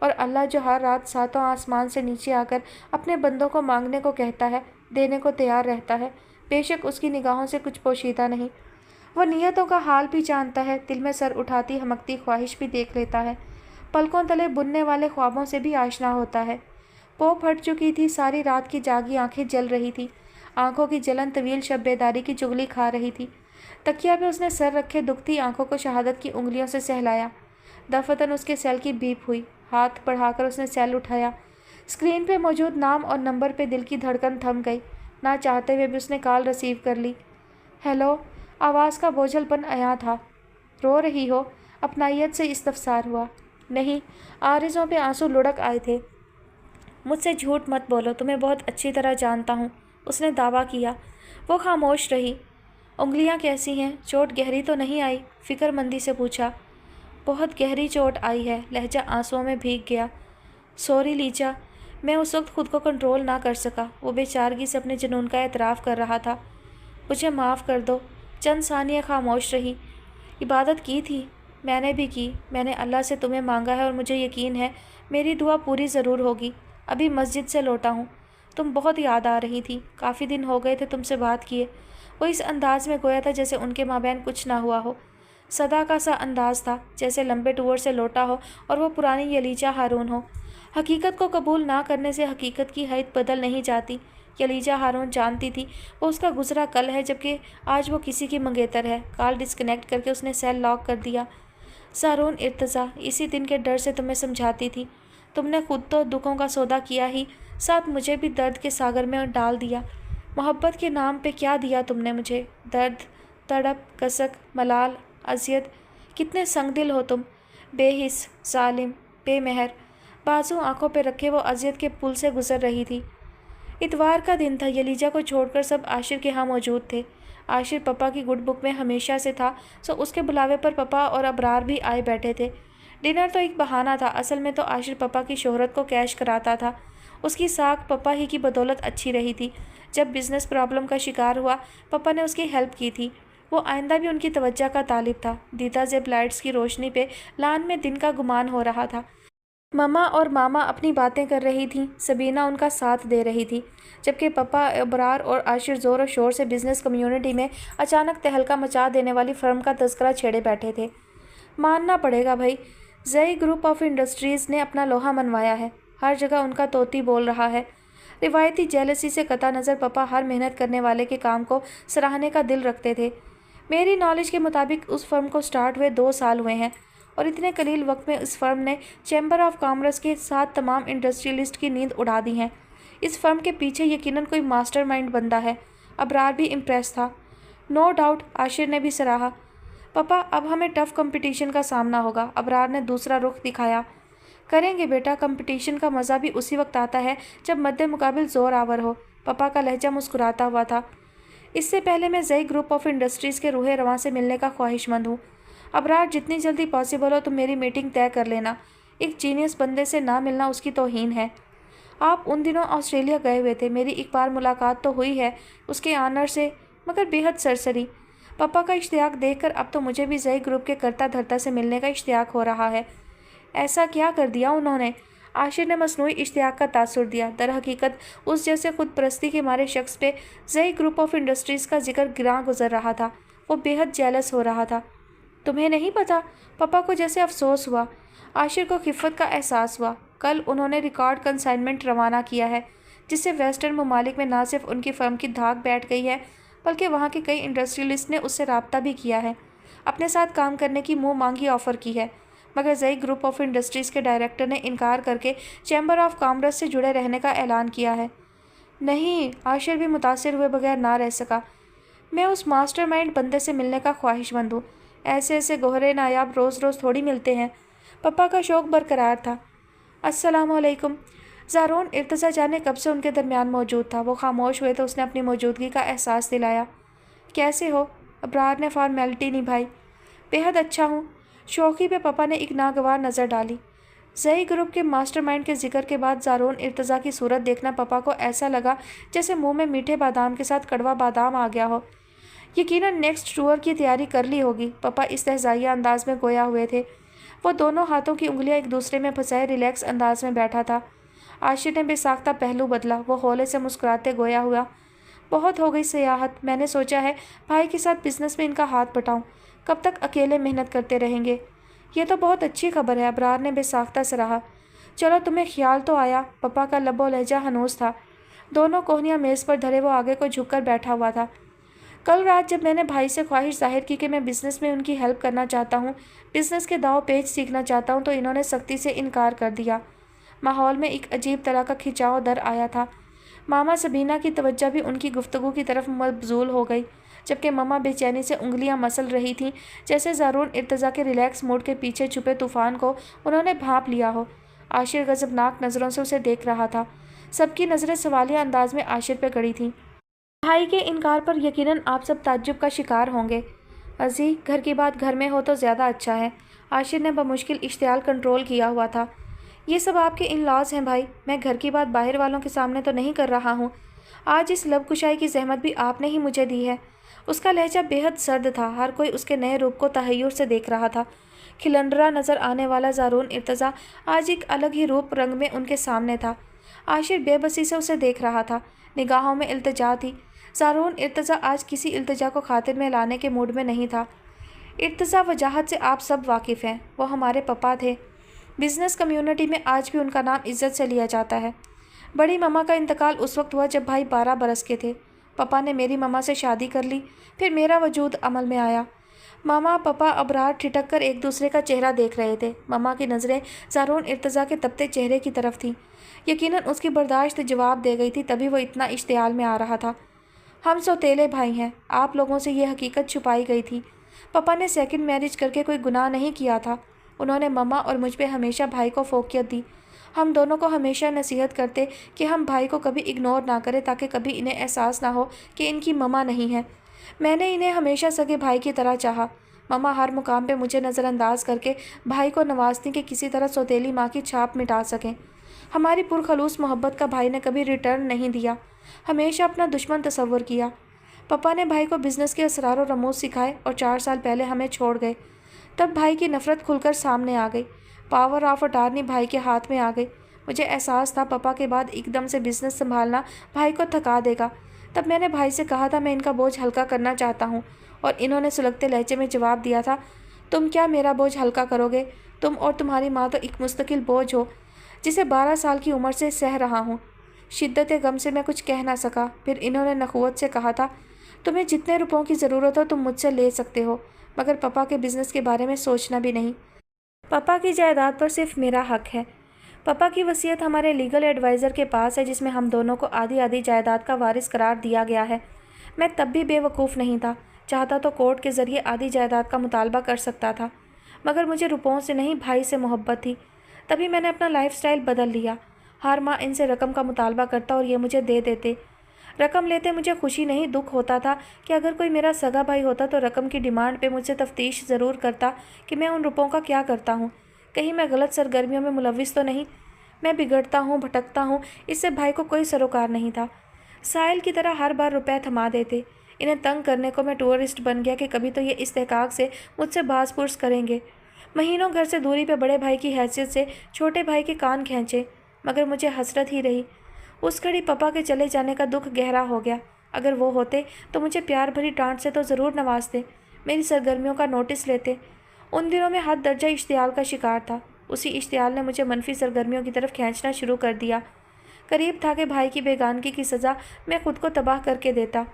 और अल्लाह जो हर रात सातों आसमान से नीचे आकर अपने बंदों को मांगने को कहता है, देने को तैयार रहता है। बेशक उसकी निगाहों से कुछ पोशीदा नहीं। वह नीयतों का हाल भी जानता है। दिल में सर उठाती हमकती ख्वाहिश भी देख लेता है। पलकों तले बुनने वाले ख्वाबों से भी आशना होता है। पोप हट चुकी थी। सारी रात की जागी आंखें जल रही थी। आंखों की जलन तवील शब बेदारी की चुगली खा रही थी। तकिया पे उसने सर रखे दुखती आंखों को शहादत की उंगलियों से सहलाया। दफतन उसके सेल की बीप हुई। हाथ बढ़ाकर उसने सेल उठाया। स्क्रीन पे मौजूद नाम और नंबर पे दिल की धड़कन थम गई। ना चाहते हुए भी उसने कॉल रिसीव कर ली। हेलो। आवाज़ का बोझलपन आया था। रो रही हो? अपनाइयत से इस्तफसार हुआ। नहीं, आरिज़ों पे आंसू लुढ़क आए थे। मुझसे झूठ मत बोलो, तुम्हें बहुत अच्छी तरह जानता हूँ, उसने दावा किया। वो खामोश रही। उंगलियाँ कैसी हैं? चोट गहरी तो नहीं आई? फिक्रमंदी से पूछा। बहुत गहरी चोट आई है। लहजा आंसुओं में भीग गया। सॉरी लीजा, मैं उस वक्त खुद को कंट्रोल ना कर सका। वो बेचारगी से अपने जुनून का एतराफ़ कर रहा था। मुझे माफ़ कर दो। चंद सानिया खामोश रही। इबादत की थी? मैंने भी की। मैंने अल्लाह से तुम्हें मांगा है और मुझे यकीन है मेरी दुआ पूरी ज़रूर होगी। अभी मस्जिद से लौटा हूँ। तुम बहुत याद आ रही थी। काफ़ी दिन हो गए थे तुमसे बात किए। वो इस अंदाज में गोया था जैसे उनके माबैन कुछ ना हुआ हो। सदा का सा अंदाज था, जैसे लंबे टूर से लौटा हो और वो पुरानी यलीजा हारून हो। हकीकत को कबूल ना करने से हकीकत की हैत बदल नहीं जाती। यलीजा हारून जानती थी वो उसका गुजरा कल है, जबकि आज वो किसी की मंगेतर है। कॉल डिस्कनेक्ट करके उसने सेल लॉक कर दिया। ज़ारून इर्तज़ा, इसी दिन के डर से तुम्हें समझाती थी। तुमने खुद तो दुखों का सौदा किया ही, साथ मुझे भी दर्द के सागर में डाल दिया। मोहब्बत के नाम पे क्या दिया तुमने मुझे? दर्द, तड़प, कसक, मलाल, अज़ियत। कितने संगदिल हो तुम। बेहिस, जालिम, बेमहर। बाजू आंखों पे रखे वो अज़ियत के पुल से गुजर रही थी। इतवार का दिन था। यलीजा को छोड़कर सब आशिर के यहाँ मौजूद थे। आशिर पपा की गुड बुक में हमेशा से था, सो उसके बुलावे पर पपा और अबरार भी आए बैठे थे। डिनर तो एक बहाना था, असल में तो आशिर पपा की शोहरत को कैश कराता था। उसकी साख पपा ही की बदौलत अच्छी रही थी। जब बिज़नेस प्रॉब्लम का शिकार हुआ, पपा ने उसकी हेल्प की थी। वो आइंदा भी उनकी तवज्जो का तालिब था। दीदा जेब लाइट्स की रोशनी पे लान में दिन का गुमान हो रहा था। ममा और मामा अपनी बातें कर रही थीं। सबीना उनका साथ दे रही थी, जबकि पपा, अबरार और आशिर ज़ोर और शोर से बिज़नेस कम्युनिटी में अचानक तहलका मचा देने वाली फ़र्म का तज़किरा छेड़े बैठे थे। मानना पड़ेगा भाई, जई ग्रुप ऑफ इंडस्ट्रीज़ ने अपना लोहा मनवाया है। हर जगह उनका तोती बोल रहा है। रिवायती जेलसी से कता नज़र पपा हर मेहनत करने वाले के काम को सराहने का दिल रखते थे। मेरी नॉलेज के मुताबिक उस फर्म को स्टार्ट हुए 2 साल हुए हैं, और इतने कलील वक्त में इस फर्म ने चैम्बर ऑफ कॉमर्स के साथ तमाम इंडस्ट्रियलिस्ट की नींद उड़ा दी है। इस फर्म के पीछे यकीनन कोई मास्टरमाइंड बंदा है। अबरार भी इम्प्रेस था। नो डाउट, आशिर ने भी सराहा। पापा, अब हमें टफ़ कंपटीशन का सामना होगा। अबरार ने दूसरा रुख दिखाया। करेंगे बेटा, कंपटीशन का मज़ा भी उसी वक्त आता है जब मद्दे मुकाबिल ज़ोर आवर हो। पापा का लहजा मुस्कुराता हुआ था। इससे पहले मैं ज़ई ग्रुप ऑफ इंडस्ट्रीज़ के रूहे रवां से मिलने का ख्वाहिशमंद हूँ। अबरार, जितनी जल्दी पॉसिबल हो तुम मेरी मीटिंग तय कर लेना। एक जीनियस बंदे से ना मिलना उसकी तौहीन है। आप उन दिनों ऑस्ट्रेलिया गए हुए थे, मेरी एक बार मुलाकात तो हुई है उसके ऑनर से, मगर बेहद सरसरी। पापा का इश्तियाक देखकर अब तो मुझे भी ज़ई ग्रुप के करता धरता से मिलने का इश्तियाक हो रहा है। ऐसा क्या कर दिया उन्होंने? आशिर ने मसनूई इश्तियाक का तासुर दिया। दरहकीकत उस जैसे खुद परस्ती के मारे शख्स पे ज़ई ग्रुप ऑफ इंडस्ट्रीज़ का जिक्र गिरां गुजर रहा था। वो बेहद जेलस हो रहा था। तुम्हें नहीं पता? पापा को जैसे अफसोस हुआ। आशिर को खिफ़त का एहसास हुआ। कल उन्होंने रिकॉर्ड कंसाइनमेंट रवाना किया है, जिससे वेस्टर्न ममालिक में ना सिर्फ उनकी फर्म की धाक बैठ गई है, बल्कि वहाँ के कई इंडस्ट्रियलिस्ट ने उससे रब्ता भी किया है, अपने साथ काम करने की मुँह मांगी ऑफ़र की है। मगर ज़ई ग्रुप ऑफ इंडस्ट्रीज़ के डायरेक्टर ने इनकार करके चैम्बर ऑफ कॉमर्स से जुड़े रहने का ऐलान किया है। नहीं, आशिर भी मुतासिर हुए बगैर ना रह सका। मैं उस मास्टरमाइंड बंदे से मिलने का ख्वाहिशमंद हूँ। ऐसे ऐसे गोहरे नायाब रोज़ रोज़ थोड़ी मिलते हैं। पापा का शौक़ बरकरार था। अस्सलामुअलैकुम। ज़ारोन इर्तज़ा जाने कब से उनके दरमियान मौजूद था। वो खामोश हुए तो उसने अपनी मौजूदगी का एहसास दिलाया। कैसे हो? अबरार ने फॉर्मेलिटी निभाई। बेहद अच्छा हूँ। शौक़ी पे पापा ने एक नागवार नज़र डाली। ज़ई ग्रुप के मास्टरमाइंड के जिक्र के बाद ज़ारोन इर्तज़ा की सूरत देखना पापा को ऐसा लगा जैसे मुंह में मीठे बादाम के साथ कड़वा बादाम आ गया हो। यकीनन नेक्स्ट टूर की तैयारी कर ली होगी। पापा इस्तेहज़ाइया अंदाज में गोया हुए थे। वो दोनों हाथों की उंगलियां एक दूसरे में फंसाए रिलैक्स अंदाज में बैठा था। आशिर ने बेसाख्ता पहलू बदला। वो हौले से मुस्कुराते गोया हुआ। बहुत हो गई सियाहत। मैंने सोचा है भाई के साथ बिजनेस में इनका हाथ बटाऊं। कब तक अकेले मेहनत करते रहेंगे? ये तो बहुत अच्छी खबर है, अबरार ने बेसाख्ता सराहा। चलो, तुम्हें ख्याल तो आया। पापा का लबो लहजा हनूस था। दोनों कोहनियाँ मेज़ पर धरे वो आगे को झुककर बैठा हुआ था। कल रात जब मैंने भाई से ख्वाहिश जाहिर की कि मैं बिज़नेस में उनकी हेल्प करना चाहता हूँ, बिज़नेस के दाव पेच सीखना चाहता हूँ, तो इन्होंने सख्ती से इनकार कर दिया। माहौल में एक अजीब तरह का खिंचाव दर आया था। मामा सबीना की तवज्जो भी उनकी गुफ्तगू की तरफ मबजूल हो गई, जबकि मम्मा बेचैनी से उंगलियां मसल रही थीं, जैसे ज़ारून इर्तज़ा के रिलैक्स मूड के पीछे छुपे तूफ़ान को उन्होंने भांप लिया हो। आशिर गज़बनाक नज़रों से उसे देख रहा था। सबकी नज़रें सवालिया अंदाज में आशिर पर गड़ी थीं। भाई के इनकार पर यकीनन आप सब ताज्जुब का शिकार होंगे। अजी, घर की बात घर में हो तो ज़्यादा अच्छा है। आशिर ने बमुश्किल इश्तियाल कंट्रोल किया हुआ था। ये सब आपके इन लॉज हैं भाई। मैं घर की बात बाहर वालों के सामने तो नहीं कर रहा हूँ। आज इस लब कुशाई की जहमत भी आपने ही मुझे दी है। उसका लहजा बेहद सर्द था। हर कोई उसके नए रूप को तहय्युर से देख रहा था। खिलंडरा नज़र आने वाला ज़ारून इर्तज़ा आज एक अलग ही रूप रंग में उनके सामने था। आशिर बेबसी से उसे देख रहा था। निगाहों में इल्तिजा थी। ज़ारून इर्तज़ा आज किसी इल्तिजा को खातिर में लाने के मूड में नहीं था। इर्तज़ा वजाहत से आप सब वाकिफ़ हैं। वो हमारे पापा थे। बिज़नेस कम्युनिटी में आज भी उनका नाम इज़्ज़त से लिया जाता है। बड़ी मम्मा का इंतकाल उस वक्त हुआ जब भाई 12 बरस के थे। पापा ने मेरी मम्मा से शादी कर ली, फिर मेरा वजूद अमल में आया। मामा पापा अबरार ठिठक कर एक दूसरे का चेहरा देख रहे थे। मम्मा की नज़रें ज़ारून इर्तज़ा के तपते चेहरे की तरफ थीं। यकीनन उसकी बर्दाश्त जवाब दे गई थी, तभी वो इतना इश्तियाल में आ रहा था। हम सौतेले भाई हैं। आप लोगों से ये हकीकत छुपाई गई थी। पापा ने सेकंड मैरिज करके कोई गुनाह नहीं किया था। उन्होंने मम्मा और मुझ पे हमेशा भाई को फोकियत दी। हम दोनों को हमेशा नसीहत करते कि हम भाई को कभी इग्नोर ना करें, ताकि कभी इन्हें एहसास ना हो कि इनकी मम्मा नहीं है। मैंने इन्हें हमेशा सगे भाई की तरह चाहा। मम्मा हर मुकाम पे मुझे नज़रअंदाज करके भाई को नवाजती कि किसी तरह सौतेली माँ की छाप मिटा सकें। हमारी पुरखलूस मोहब्बत का भाई ने कभी रिटर्न नहीं दिया, हमेशा अपना दुश्मन तस्वर किया। पापा ने भाई को बिज़नेस के असरार और रमूज सिखाए और 4 साल पहले हमें छोड़ गए। तब भाई की नफ़रत खुलकर सामने आ गई। पावर ऑफ अटार्नी भाई के हाथ में आ गई। मुझे एहसास था पापा के बाद एकदम से बिज़नेस संभालना भाई को थका देगा। तब मैंने भाई से कहा था मैं इनका बोझ हल्का करना चाहता हूँ, और इन्होंने सुलगते लहजे में जवाब दिया था, तुम क्या मेरा बोझ हल्का करोगे? तुम और तुम्हारी माँ तो एक मुस्तकिल बोझ हो, जिसे 12 साल की उम्र से सह रहा हूँ। शिद्दत गम से मैं कुछ कह ना सका। फिर इन्होंने नखुवत से कहा था, तुम्हें जितने रुपयों की ज़रूरत हो तुम मुझसे ले सकते हो, मगर पापा के बिज़नेस के बारे में सोचना भी नहीं। पापा की जायदाद पर सिर्फ मेरा हक है। पापा की वसीयत हमारे लीगल एडवाइज़र के पास है, जिसमें हम दोनों को आधी आधी जायदाद का वारिस करार दिया गया है। मैं तब भी बेवकूफ़ नहीं था। चाहता तो कोर्ट के ज़रिए आधी जायदाद का मुतालबा कर सकता था, मगर मुझे रुपयों से नहीं भाई से मोहब्बत थी। तभी मैंने अपना लाइफस्टाइल बदल लिया। हर माह इनसे रकम का मुतालबा करता और ये मुझे दे देते। रकम लेते मुझे खुशी नहीं दुख होता था कि अगर कोई मेरा सगा भाई होता तो रकम की डिमांड पे मुझसे तफ्तीश ज़रूर करता कि मैं उन रुपयों का क्या करता हूँ, कहीं मैं गलत सरगर्मियों में मुलविस तो नहीं। मैं बिगड़ता हूँ, भटकता हूँ, इससे भाई को कोई सरोकार नहीं था। साहिल की तरह हर बार रुपए थमा देते। इन्हें तंग करने को मैं टूरिस्ट बन गया कि कभी तो ये इस्तेहकाक से मुझसे बास पुर्स करेंगे। महीनों घर से दूरी पे बड़े भाई की हैसियत से छोटे भाई के कान खींचे, मगर मुझे हसरत ही रही। उस घड़ी पापा के चले जाने का दुख गहरा हो गया। अगर वो होते तो मुझे प्यार भरी डांट से तो ज़रूर नवाजते, मेरी सरगर्मियों का नोटिस लेते। उन दिनों में हद दर्जा इश्तियाल का शिकार था। उसी इश्तियाल ने मुझे मनफी सरगर्मियों की तरफ खींचना शुरू कर दिया। करीब था कि भाई की बेगानगी की सज़ा मैं खुद को तबाह करके देता।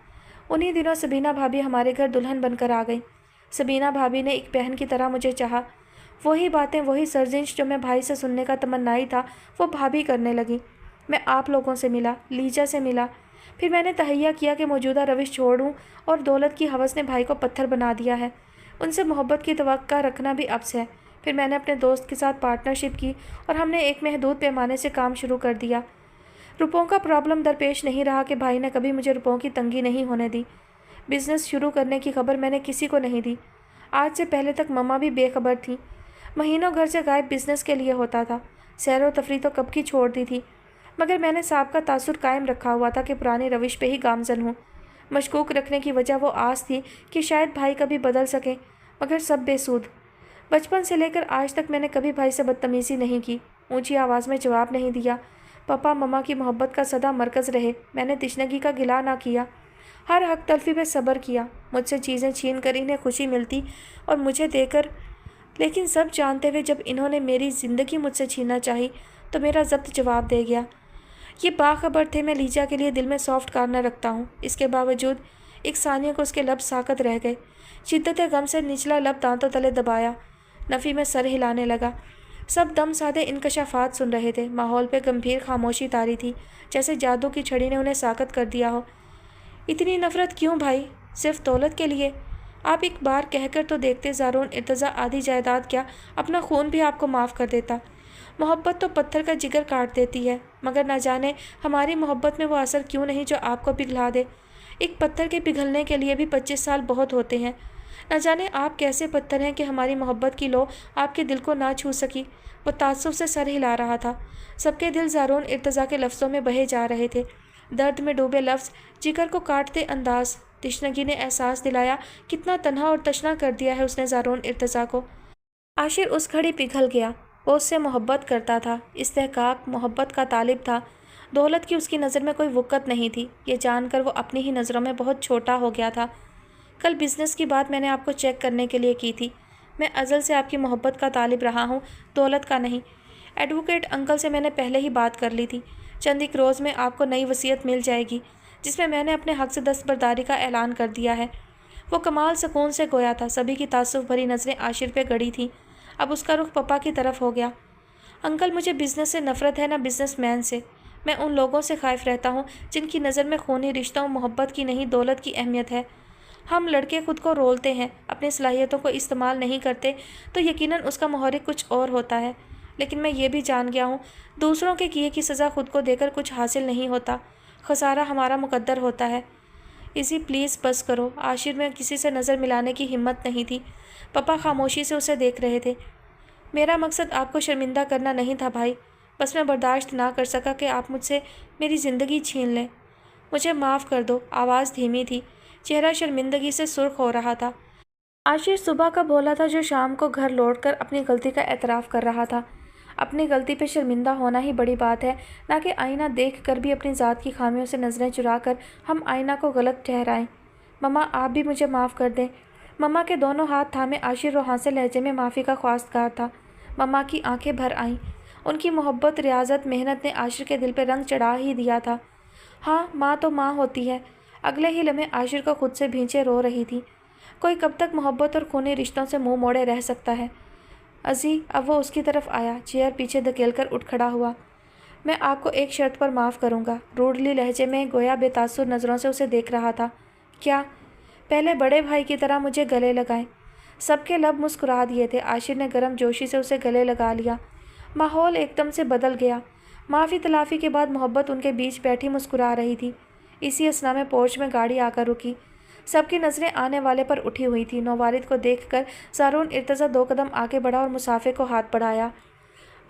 उन्हीं दिनों सबीना भाभी हमारे घर दुल्हन बनकर आ गई। सबीना भाभी ने एक बहन की तरह मुझे चाहा। वही बातें, वही सर्जिश जो मैं भाई से सुनने का तमन्नाई था, वो भाभी करने लगी। मैं आप लोगों से मिला, लीजा से मिला। फिर मैंने तहैया किया कि मौजूदा रविश छोड़ूं, और दौलत की हवस ने भाई को पत्थर बना दिया है। उनसे मोहब्बत की तवक्का रखना भी अब्स है। फिर मैंने अपने दोस्त के साथ पार्टनरशिप की और हमने एक महदूद पैमाने से काम शुरू कर दिया। रुपयों का प्रॉब्लम दरपेश नहीं रहा कि भाई ने कभी मुझे रुपयों की तंगी नहीं होने दी। बिज़नेस शुरू करने की खबर मैंने किसी को नहीं दी। आज से पहले तक मम्मा भी बेखबर थी। महीनों घर से गायब बिज़नेस के लिए होता था। सैर व तफरी तो कब की छोड़ दी थी, मगर मैंने साहब का तासुर कायम रखा हुआ था कि पुरानी रविश पे ही गामजन हूँ। मशकूक रखने की वजह वो आस थी कि शायद भाई कभी बदल सके, मगर सब बेसूद। बचपन से लेकर आज तक मैंने कभी भाई से बदतमीज़ी नहीं की, ऊंची आवाज़ में जवाब नहीं दिया। पापा मम्मा की मोहब्बत का सदा मरकज़ रहे। मैंने तिश्नगी का गिला ना किया। हर हक तलफी पे सब्र किया। मुझसे चीज़ें छीन कर इन्हें खुशी मिलती और मुझे देकर, लेकिन सब जानते हुए जब इन्होंने मेरी ज़िंदगी मुझसे छीनना चाही तो मेरा ज़ब्त जवाब दे गया। ये बाखबर थे मैं लीजा के लिए दिल में सॉफ्ट कार्नर रखता हूँ। इसके बावजूद एक सानिया को उसके लब साकत रह गए। शिद्दत गम से निचला लब दांतों तले दबाया। नफ़ी में सर हिलाने लगा। सब दम साधे इंकशाफात सुन रहे थे। माहौल पे गंभीर खामोशी तारी थी, जैसे जादू की छड़ी ने उन्हें साकत कर दिया हो। इतनी नफ़रत क्यों भाई? सिर्फ दौलत के लिए? आप एक बार कहकर तो देखते, ज़ारून इर्तज़ा आधी जायदाद क्या, अपना खून भी आपको माफ़ कर देता। मोहब्बत तो पत्थर का जिगर काट देती है, मगर ना जाने हमारी मोहब्बत में वो असर क्यों नहीं जो आपको पिघला दे। एक पत्थर के पिघलने के लिए भी 25 साल बहुत होते हैं। न जाने आप कैसे पत्थर हैं कि हमारी मोहब्बत की लो आपके दिल को ना छू सकी। वो ताज्जुब से सर हिला रहा था। सबके दिल ज़ारून इर्तज़ा के लफ्ज़ों में बहे जा रहे थे। दर्द में डूबे लफ्ज़, जिगर को काटते अंदाज। तिश्नगी ने एहसास दिलाया कितना तन्हा और तशना कर दिया है उसने ज़ारून इर्तज़ा को। आशिर उस घड़ी पिघल गया। वो उससे मोहब्बत करता था, इस्तेहकाक मोहब्बत का तालिब था। दौलत की उसकी नज़र में कोई वक़्त नहीं थी। ये जानकर वो अपनी ही नज़रों में बहुत छोटा हो गया था। कल बिज़नेस की बात मैंने आपको चेक करने के लिए की थी। मैं अज़ल से आपकी मोहब्बत का तालिब रहा हूँ, दौलत का नहीं। एडवोकेट अंकल से मैंने पहले ही बात कर ली थी। चंद एक रोज़ में आपको नई वसीयत मिल जाएगी, जिसमें मैंने अपने हक़ से दस्तबरदारी का ऐलान कर दिया है। वो कमाल सुकून से गोया था। सभी की तासुफ भरी नज़रें आशिर पे गड़ी थीं। अब उसका रुख पप्पा की तरफ हो गया। अंकल, मुझे बिज़नेस से नफ़रत है, ना बिज़नेसमैन से। मैं उन लोगों से ख़ाइफ रहता हूँ जिनकी नज़र में खूनी रिश्तों मोहब्बत की नहीं, दौलत की अहमियत है। हम लड़के खुद को रोलते हैं, अपनी सलाहियतों को इस्तेमाल नहीं करते, तो यकीनन उसका मुहर्रिक कुछ और होता है। लेकिन मैं ये भी जान गया हूँ, दूसरों के किए की सज़ा खुद को देकर कुछ हासिल नहीं होता। खसारा हमारा मुकद्दर होता है। इसी प्लीज़ बस करो। आशिर में किसी से नज़र मिलाने की हिम्मत नहीं थी। पापा खामोशी से उसे देख रहे थे। मेरा मकसद आपको शर्मिंदा करना नहीं था भाई, बस मैं बर्दाश्त ना कर सका कि आप मुझसे मेरी ज़िंदगी छीन लें। मुझे माफ़ कर दो। आवाज़ धीमी थी, चेहरा शर्मिंदगी से सुर्ख हो रहा था। आशिर सुबह का भोला था जो शाम को घर लौटकर अपनी गलती का एतराफ़ कर रहा था। अपनी गलती पे शर्मिंदा होना ही बड़ी बात है, ना कि आईना देख कर भी अपनी ज़ात की खामियों से नज़रें चुरा कर हम आईना को गलत ठहराएं। मम्मा, आप भी मुझे माफ़ कर दें। मम्मा के दोनों हाथ थामे आशिर रोहांसे लहजे में माफ़ी का ख्वास्तगार था। मम्मा की आंखें भर आईं। उनकी मोहब्बत, रियाजत, मेहनत ने आशिर के दिल पर रंग चढ़ा ही दिया था। हाँ, माँ तो माँ होती है। अगले ही लम्हे आशिर को खुद से भींचे रो रही थी। कोई कब तक मोहब्बत और खूनी रिश्तों से मुंह मोड़े रह सकता है? अजी, अब वो उसकी तरफ आया, चेयर पीछे धकेलकर उठ खड़ा हुआ। मैं आपको एक शर्त पर माफ़ करूँगा। रूडली लहजे में गोया बेतासुर नज़रों से उसे देख रहा था। क्या? पहले बड़े भाई की तरह मुझे गले लगाएं। सबके लब मुस्कुरा दिए थे। आशिर ने गर्म जोशी से उसे गले लगा लिया। माहौल एकदम से बदल गया। माफ़ी तलाफ़ी के बाद मोहब्बत उनके बीच बैठी मुस्कुरा रही थी। इसी असना में पोर्च में गाड़ी आकर रुकी। सबकी नज़रें आने वाले पर उठी हुई थी। नौवारिद को देखकर ज़ारून इर्तज़ा 2 कदम आगे बढ़ा और मुसाफिर को हाथ बढ़ाया।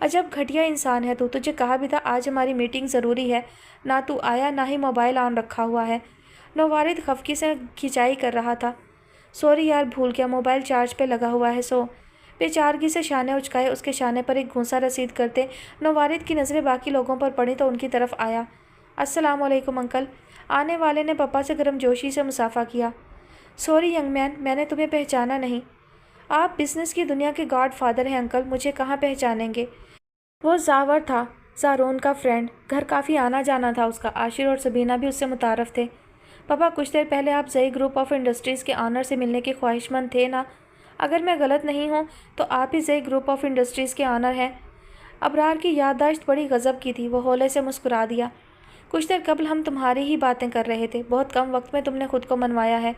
अजब घटिया इंसान है तू, तुझे कहा भी था आज हमारी मीटिंग ज़रूरी है, ना तू आया ना ही मोबाइल ऑन रखा हुआ है। नौवारिद खफकी से खिंचाई कर रहा था। सॉरी यार, भूल गया, मोबाइल चार्ज पे लगा हुआ है। सो बेचारगी से शाने उचकाए उसके शाने पर एक घूंसा रसीद करते नौवारिद की नज़रें बाकी लोगों पर पड़ी तो उनकी तरफ आया। अस्सलाम वालेकुम अंकल। आने वाले ने पप्पा से गर्मजोशी से मुसाफा किया। सॉरी यंग मैन, मैंने तुम्हें पहचाना नहीं। आप बिज़नेस की दुनिया के गॉड फादर हैं अंकल, मुझे कहाँ पहचानेंगे। वो ज़ावर था, ज़ारून का फ्रेंड। घर काफ़ी आना जाना था उसका। आशिर और सबीना भी उससे मुतारफ़ थे। पापा, कुछ देर पहले आप ज़ई ग्रुप ऑफ इंडस्ट्रीज़ के ऑनर से मिलने के ख्वाहिशमंद थे ना? अगर मैं गलत नहीं हूँ तो आप ही ज़ई ग्रुप ऑफ इंडस्ट्रीज़ के ऑनर हैं। अबरार की याददाश्त बड़ी गज़ब की थी। वो हौले से मुस्कुरा दिया। कुछ देर कबल हम तुम्हारी ही बातें कर रहे थे। बहुत कम वक्त में तुमने खुद को मनवाया है।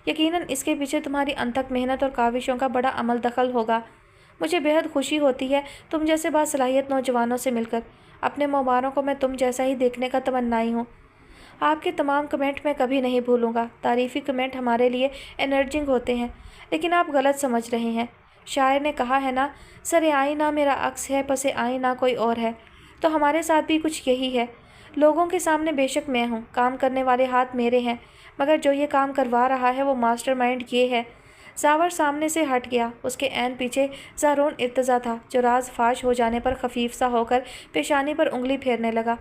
यकीनन इसके पीछे तुम्हारी अनथक मेहनत और काविशों का बड़ा अमल दखल होगा। मुझे बेहद खुशी होती है तुम जैसे बासलाहियत नौजवानों से मिलकर। अपने मोबारों को मैं तुम जैसा ही देखने का तमन्नाई हूँ। आपके तमाम कमेंट मैं कभी नहीं भूलूंगा। तारीफ़ी कमेंट हमारे लिए एनर्जिंग होते हैं, लेकिन आप गलत समझ रहे हैं। शायर ने कहा है ना, सरे आईना मेरा अक्स है, पसे आईना कोई और है। तो हमारे साथ भी कुछ यही है। लोगों के सामने बेशक मैं हूँ, काम करने वाले हाथ मेरे हैं, मगर जो ये काम करवा रहा है वो मास्टरमाइंड ये है। ज़ावर सामने से हट गया। उसके ऐन पीछे ज़ारून इर्तज़ा था, जो राज फाश हो जाने पर खफीफ सा होकर पेशानी पर उंगली फेरने लगा।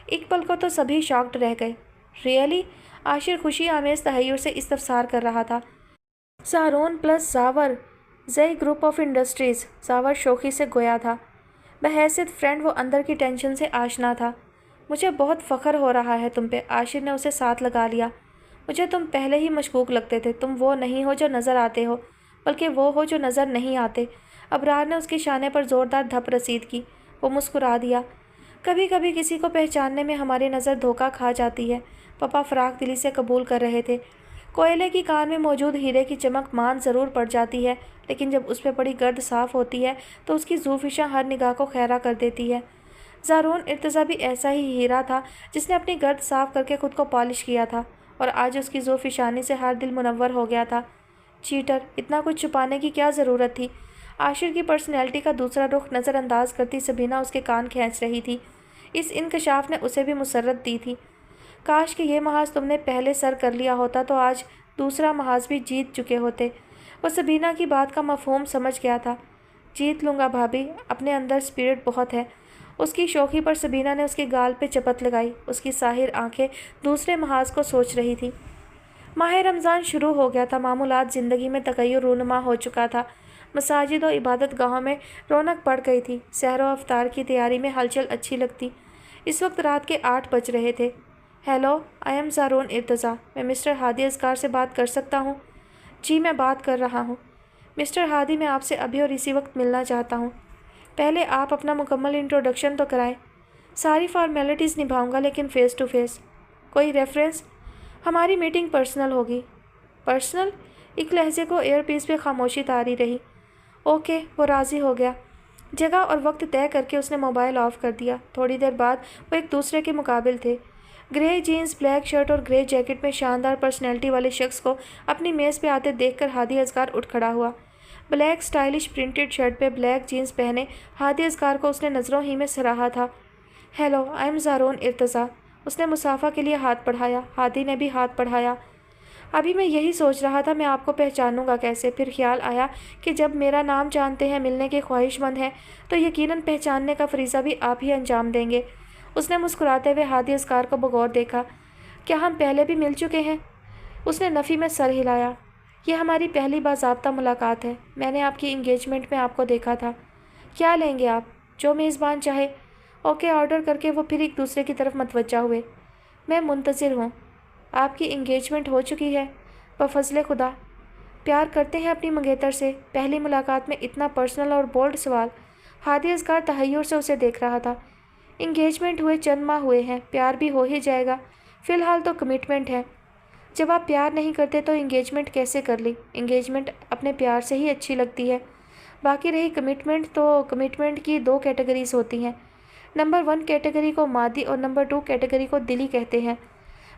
एक पल को तो सभी शॉक्ड रह गए। रियली? आशिर खुशी आमेज़ तहय्युर से इस्तफसार कर रहा था। ज़ारून प्लस ज़ावर, ज़ई ग्रुप ऑफ इंडस्ट्रीज़। ज़ावर शोखी से गोया था। बहैसियत फ्रेंड वो अंदर की टेंशन से आशना था। मुझे बहुत फ़ख्र हो रहा है तुम पे। आशिर ने उसे साथ लगा लिया। मुझे तुम पहले ही मशकूक लगते थे। तुम वो नहीं हो जो नज़र आते हो, बल्कि वो हो जो नज़र नहीं आते। अबरार ने उसके शाने पर ज़ोरदार धप रसीद की। वो मुस्कुरा दिया। कभी कभी किसी को पहचानने में हमारी नज़र धोखा खा जाती है। पापा फ़राख दिली से कबूल कर रहे थे। कोयले की कान में मौजूद हीरे की चमक मान ज़रूर पड़ जाती है, लेकिन जब उस पर पड़ी गर्द साफ़ होती है तो उसकी ज़ूफ़िशा हर निगाह को खैरा कर देती है। ज़ारून इर्तज़ा भी ऐसा ही हीरा था जिसने अपनी गर्द साफ़ करके ख़ुद को पॉलिश किया था, और आज उसकी ज़ूफ़िशानी से हर दिल मुनव्वर हो गया था। चीटर, इतना कुछ छुपाने की क्या ज़रूरत थी? आशिर की पर्सनैलिटी का दूसरा रुख नज़रअंदाज करती सबीना उसके कान खींच रही थी। इस इंकशाफ ने उसे भी मुसर्रत दी थी। काश कि ये महाज तुमने पहले सर कर लिया होता तो आज दूसरा महाज भी जीत चुके होते। वो सबीना की बात का मफ़हूम समझ गया था। जीत लूँगा भाभी, अपने अंदर स्पिरिट बहुत है। उसकी शोखी पर सबीना ने उसके गाल पे चपत लगाई। उसकी साहिर आंखें दूसरे महाज को सोच रही थी। माह रमज़ान शुरू हो गया था। मामूलात ज़िंदगी में तगय्युर रूनुमा हो चुका था। मसाजिद और इबादत गाहों में रौनक बढ़ गई थी। सहर व अफ्तार की तैयारी में हलचल अच्छी लगती। इस वक्त रात के 8 बज रहे थे। Hello, I am Zaroon Irtaza. मैं मिस्टर हादी असगार से बात कर सकता हूँ? जी, मैं बात कर रहा हूँ। मिस्टर हादी, मैं आपसे अभी और इसी वक्त मिलना चाहता हूँ। पहले आप अपना मुकम्मल इंट्रोडक्शन तो कराएं। सारी फॉर्मेलिटीज़ निभाऊंगा, लेकिन फ़ेस टू फेस। कोई रेफरेंस? हमारी मीटिंग पर्सनल होगी। पर्सनल? एक लहजे को एयरपीस पे खामोशी तारी रही। ओके, वो राज़ी हो गया। जगह और वक्त तय करके उसने मोबाइल ऑफ कर दिया। थोड़ी देर बाद वो एक दूसरे के मुकाबिल थे। ग्रे जीन्स, ब्लैक शर्ट और ग्रे जैकेट में शानदार पर्सनैलिटी वाले शख्स को अपनी मेज़ पे आते देखकर हादी असगार उठ खड़ा हुआ। ब्लैक स्टाइलिश प्रिंटेड शर्ट पे ब्लैक जीन्स पहने हादी असगार को उसने नज़रों ही में सराहा था। Hello, I am Zaroon Irtaza. उसने मुसाफा के लिए हाथ बढ़ाया। हादी ने भी हाथ बढ़ाया। अभी मैं यही सोच रहा था मैं आपको पहचानूंगा कैसे। फिर ख्याल आया कि जब मेरा नाम जानते हैं, मिलने के ख्वाहिशमंद हैं, तो यकीनन पहचानने का फरीज़ा भी आप ही अंजाम देंगे। उसने मुस्कुराते हुए हादी असगार को बगौर देखा। क्या हम पहले भी मिल चुके हैं? उसने नफ़ी में सर हिलाया। यह हमारी पहली बाज़ाब्ता मुलाकात है। मैंने आपकी इंगेजमेंट में आपको देखा था। क्या लेंगे आप? जो मेज़बान चाहे। ओके ऑर्डर करके वो फिर एक दूसरे की तरफ मतवज्जा हुए। मैं मुंतज़िर हूँ। आपकी इंगेजमेंट हो चुकी है? बफ़ज़्ल खुदा। प्यार करते हैं अपनी मंगेतर से? पहली मुलाकात में इतना पर्सनल और बोल्ड सवाल। हादी असगार तहय्युर से उसे देख रहा था। इंगेजमेंट हुए चंद माह हुए हैं, प्यार भी हो ही जाएगा। फ़िलहाल तो कमिटमेंट है। जब आप प्यार नहीं करते तो इंगेजमेंट कैसे कर ली? इंगेजमेंट अपने प्यार से ही अच्छी लगती है। बाकी रही कमिटमेंट, तो कमिटमेंट की 2 कैटेगरीज़ होती हैं। नंबर 1 कैटेगरी को मादी और नंबर 2 कैटेगरी को दिली कहते हैं।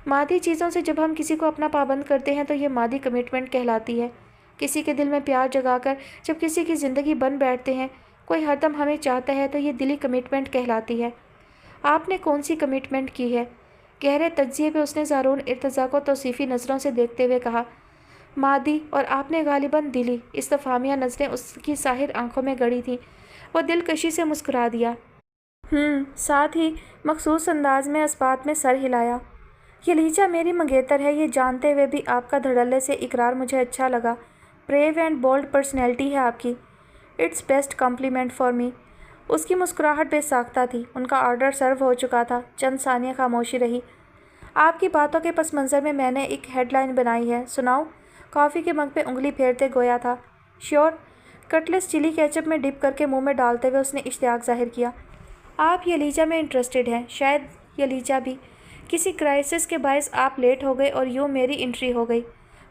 मादी चीज़ों से जब हम किसी को अपना पाबंद करते हैं तो ये मादी कमिटमेंट कहलाती है। किसी के दिल में प्यार जगाकर जब किसी की ज़िंदगी बन बैठते हैं, कोई हरदम हमें चाहता है, तो ये दिली कमिटमेंट कहलाती है। आपने कौन सी कमिटमेंट की है? गहरे तज्जिए पे उसने ज़ारून इर्तज़ा को तौसीफ़ी नज़रों से देखते हुए कहा। मादी, और आपने गालिबन दिली। इस्तफ़हामिया नज़रें उसकी साहिर आंखों में गड़ी थीं। वो दिलकशी से मुस्कुरा दिया। साथ ही मखसूस अंदाज में इस्बात में सर हिलाया। यलीजा मेरी मंगेतर है, ये जानते हुए भी आपका धड़ल्ले से इकरार मुझे अच्छा लगा। ब्रेव एंड बोल्ड पर्सनैलिटी है आपकी। It's best compliment for me. उसकी मुस्कुराहट बेसाख्ता थी। उनका ऑर्डर सर्व हो चुका था। चंद सानिया खामोशी रही। आपकी बातों के पस मंज़र में मैंने एक हेडलाइन बनाई है, सुनाऊं? कॉफ़ी के मग पे उंगली फेरते गोया था। श्योर। कटलेस चिली केचप में डिप करके मुंह में डालते हुए उसने इश्तियाक ज़ाहिर किया। आप यलीजा में इंटरेस्टेड हैं, शायद यलीजा भी। किसी क्राइसिस के बायस आप लेट हो गए और यूँ मेरी एंट्री हो गई।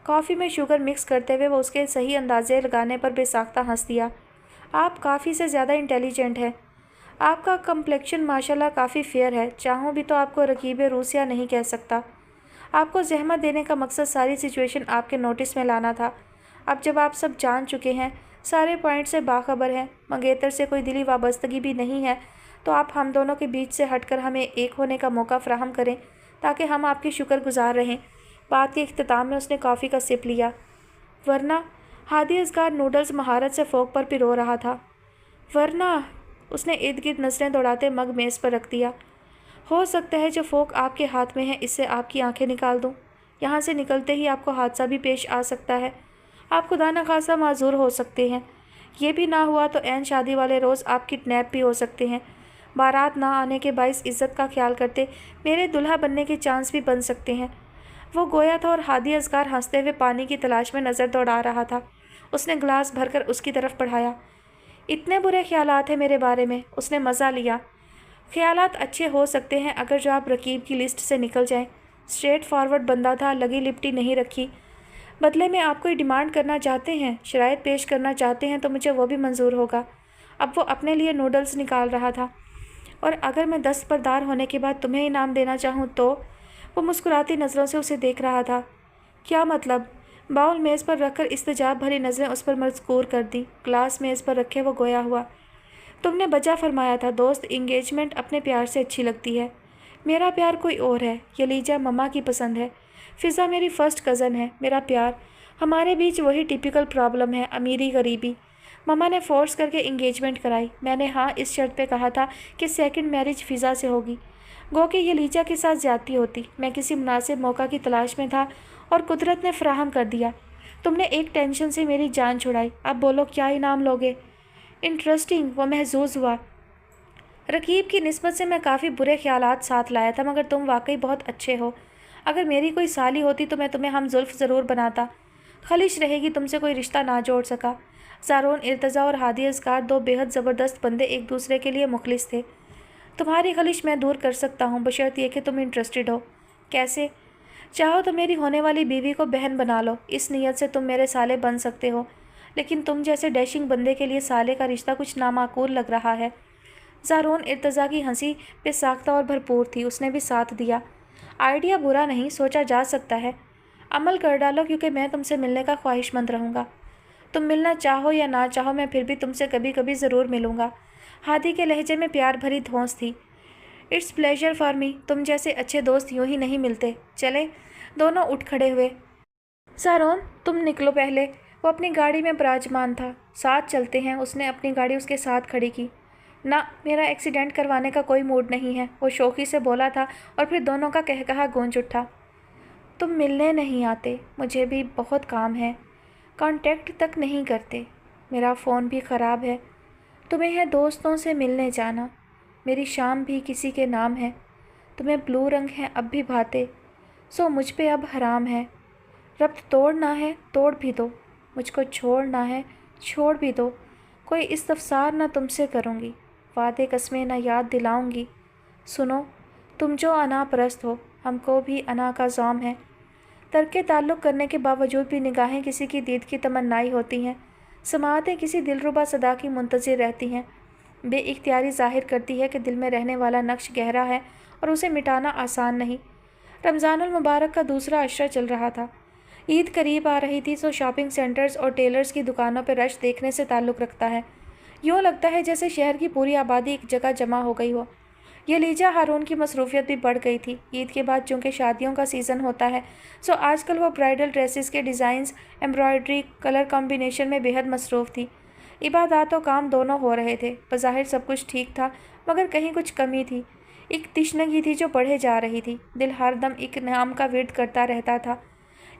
कॉफ़ी में शुगर मिक्स करते हुए वो उसके सही अंदाजे लगाने पर बेसाख्ता हंस दिया। आप काफ़ी से ज़्यादा इंटेलिजेंट हैं। आपका कम्प्लेक्शन माशाल्लाह काफ़ी फेयर है। चाहूँ भी तो आपको रकीब रूसिया नहीं कह सकता। आपको ज़हमत देने का मकसद सारी सिचुएशन आपके नोटिस में लाना था। अब जब आप सब जान चुके हैं, सारे पॉइंट से बाखबर हैं, मंगेतर से कोई दिली वाबस्तगी भी नहीं है, तो आप हम दोनों के बीच से हटकर हमें एक होने का मौका फ़राहम करें ताकि हम आपके शुक्रगुजार रहें। बात के इख्तिताम में उसने कॉफ़ी का सिप लिया। वरना हादी असगार नूडल्स महारत से फोक पर पिरो रहा था। वरना उसने इर्द गिर्द नज़रें दौड़ाते मग मेज़ पर रख दिया। हो सकता है जो फोक आपके हाथ में है इससे आपकी आंखें निकाल दूं। यहाँ से निकलते ही आपको हादसा भी पेश आ सकता है। आप खुदा न खासा माजूर हो सकते हैं। ये भी ना हुआ तो ऐन शादी वाले रोज़ आप किडनैप भी हो सकते हैं। बारात ना आने के बाइस इज़्ज़त का ख्याल करते मेरे दुल्हा बनने के चांस भी बन सकते हैं। वो गोया था और हादी असगार हंसते हुए पानी की तलाश में नज़र दौड़ा रहा था। उसने गिलास भरकर उसकी तरफ बढ़ाया। इतने बुरे ख्यालात हैं मेरे बारे में? उसने मज़ा लिया। ख्यालात अच्छे हो सकते हैं अगर जो आप रकीब की लिस्ट से निकल जाएं। स्ट्रेट फॉरवर्ड बंदा था, लगी लिपटी नहीं रखी। बदले में आप कोई डिमांड करना चाहते हैं, शराइत पेश करना चाहते हैं तो मुझे वो भी मंजूर होगा। अब वो अपने लिए नूडल्स निकाल रहा था। और अगर मैं दस्तबरदार होने के बाद तुम्हें इनाम देना चाहूँ तो? वो मुस्कुराती नज़रों से उसे देख रहा था। क्या मतलब? बाउल मेज़ पर रखकर इस्तजाब भरी नज़रें उस पर मजकूर कर दी। ग्लास मेज़ पर रखे वो गोया हुआ। तुमने बजा फरमाया था दोस्त, इंगेजमेंट अपने प्यार से अच्छी लगती है। मेरा प्यार कोई और है। यलीजा मम्मा की पसंद है। फ़िज़ा मेरी फ़र्स्ट कज़न है। मेरा प्यार, हमारे बीच वही टिपिकल प्रॉब्लम है, अमीरी गरीबी। मम्मा ने फ़ोर्स करके इंगेजमेंट कराई। मैंने हाँ इस शर्त पे कहा था कि सेकंड मैरिज फ़िज़ा से होगी। गो कि यलीजा के साथ ज़्यादती होती। मैं किसी मुनासिब मौका की तलाश में था और कुदरत ने फ़राहम कर दिया। तुमने एक टेंशन से मेरी जान छुड़ाई। अब बोलो क्या इनाम लोगे? इंटरेस्टिंग, वो महजूज़ हुआ। रकीब की निस्बत से मैं काफ़ी बुरे ख्यालात साथ लाया था, मगर तुम वाकई बहुत अच्छे हो। अगर मेरी कोई साली होती तो मैं तुम्हें हम जुल्फ़ ज़रूर बनाता। खलिश रहेगी तुमसे कोई रिश्ता ना जोड़ सका। ज़ारून इर्तज़ा और हादी असगार दो बेहद ज़बरदस्त बंदे एक दूसरे के लिए मुखलिस थे। तुम्हारी खलिश मैं दूर कर सकता हूँ बशर्त ये कि तुम इंटरेस्टेड हो। कैसे? चाहो तो मेरी होने वाली बीवी को बहन बना लो। इस नीयत से तुम मेरे साले बन सकते हो, लेकिन तुम जैसे डैशिंग बंदे के लिए साले का रिश्ता कुछ नामाकूल लग रहा है। ज़ारून इर्तज़ा की हंसी बेसाख्ता और भरपूर थी। उसने भी साथ दिया। आइडिया बुरा नहीं, सोचा जा सकता है। अमल कर डालो क्योंकि मैं तुमसे मिलने का ख्वाहिशमंद रहूँगा। तुम मिलना चाहो या ना चाहो मैं फिर भी तुमसे कभी कभी ज़रूर मिलूँगा। हादी के लहजे में प्यार भरी धौंस थी। It's pleasure for me. तुम जैसे अच्छे दोस्त यूँ ही नहीं मिलते। चले? दोनों उठ खड़े हुए। ज़ारून तुम निकलो पहले। वो अपनी गाड़ी में विराजमान था। साथ चलते हैं। उसने अपनी गाड़ी उसके साथ खड़ी की। ना, मेरा एक्सीडेंट करवाने का कोई मूड नहीं है, वो शौक़ी से बोला था और फिर दोनों का कहकहा गूंज उठा। तुम मिलने नहीं आते? मुझे भी बहुत काम है। कांटेक्ट तक नहीं करते। मेरा फ़ोन भी ख़राब है। तुम्हें है दोस्तों से मिलने जाना। मेरी शाम भी किसी के नाम है। तुम्हें ब्लू रंग है अब भी भाते। सो मुझ पे अब हराम है। रब्त तोड़ना है तोड़ भी दो। मुझको छोड़ना है छोड़ भी दो। कोई इस्तफसार ना तुमसे करूँगी। वादे कस्में ना याद दिलाऊँगी। सुनो, तुम जो अना परस्त हो, हमको भी अना का ज़ौम है। तर्के ताल्लुक़ करने के बावजूद भी निगाहें किसी की दीद की तमन्नाई होती हैं। समाअतें किसी दिलरुबा सदा की मुंतज़िर रहती हैं। बेइख्तियारी ज़ाहिर करती है कि दिल में रहने वाला नक्श गहरा है और उसे मिटाना आसान नहीं। रमज़ान मुबारक का दूसरा अशरा चल रहा था। ईद करीब आ रही थी, तो शॉपिंग सेंटर्स और टेलर्स की दुकानों पर रश देखने से ताल्लुक़ रखता है। यूँ लगता है जैसे शहर की पूरी आबादी एक जगह जमा हो गई हो। यलीजा हारून की मसरूफियत भी बढ़ गई थी। ईद के बाद चूँकि शादियों का सीज़न होता है, सो आजकल वो ब्राइडल ड्रेसेस के डिज़ाइंस, एम्ब्रॉयडरी, कलर कॉम्बिनेशन में बेहद मसरूफ़ थी। इबादत और काम दोनों हो रहे थे। बज़ाहिर सब कुछ ठीक था, मगर कहीं कुछ कमी थी। एक तिश्नगी थी जो बढ़े जा रही थी। दिल हर दम एक नाम का विर्द करता रहता था।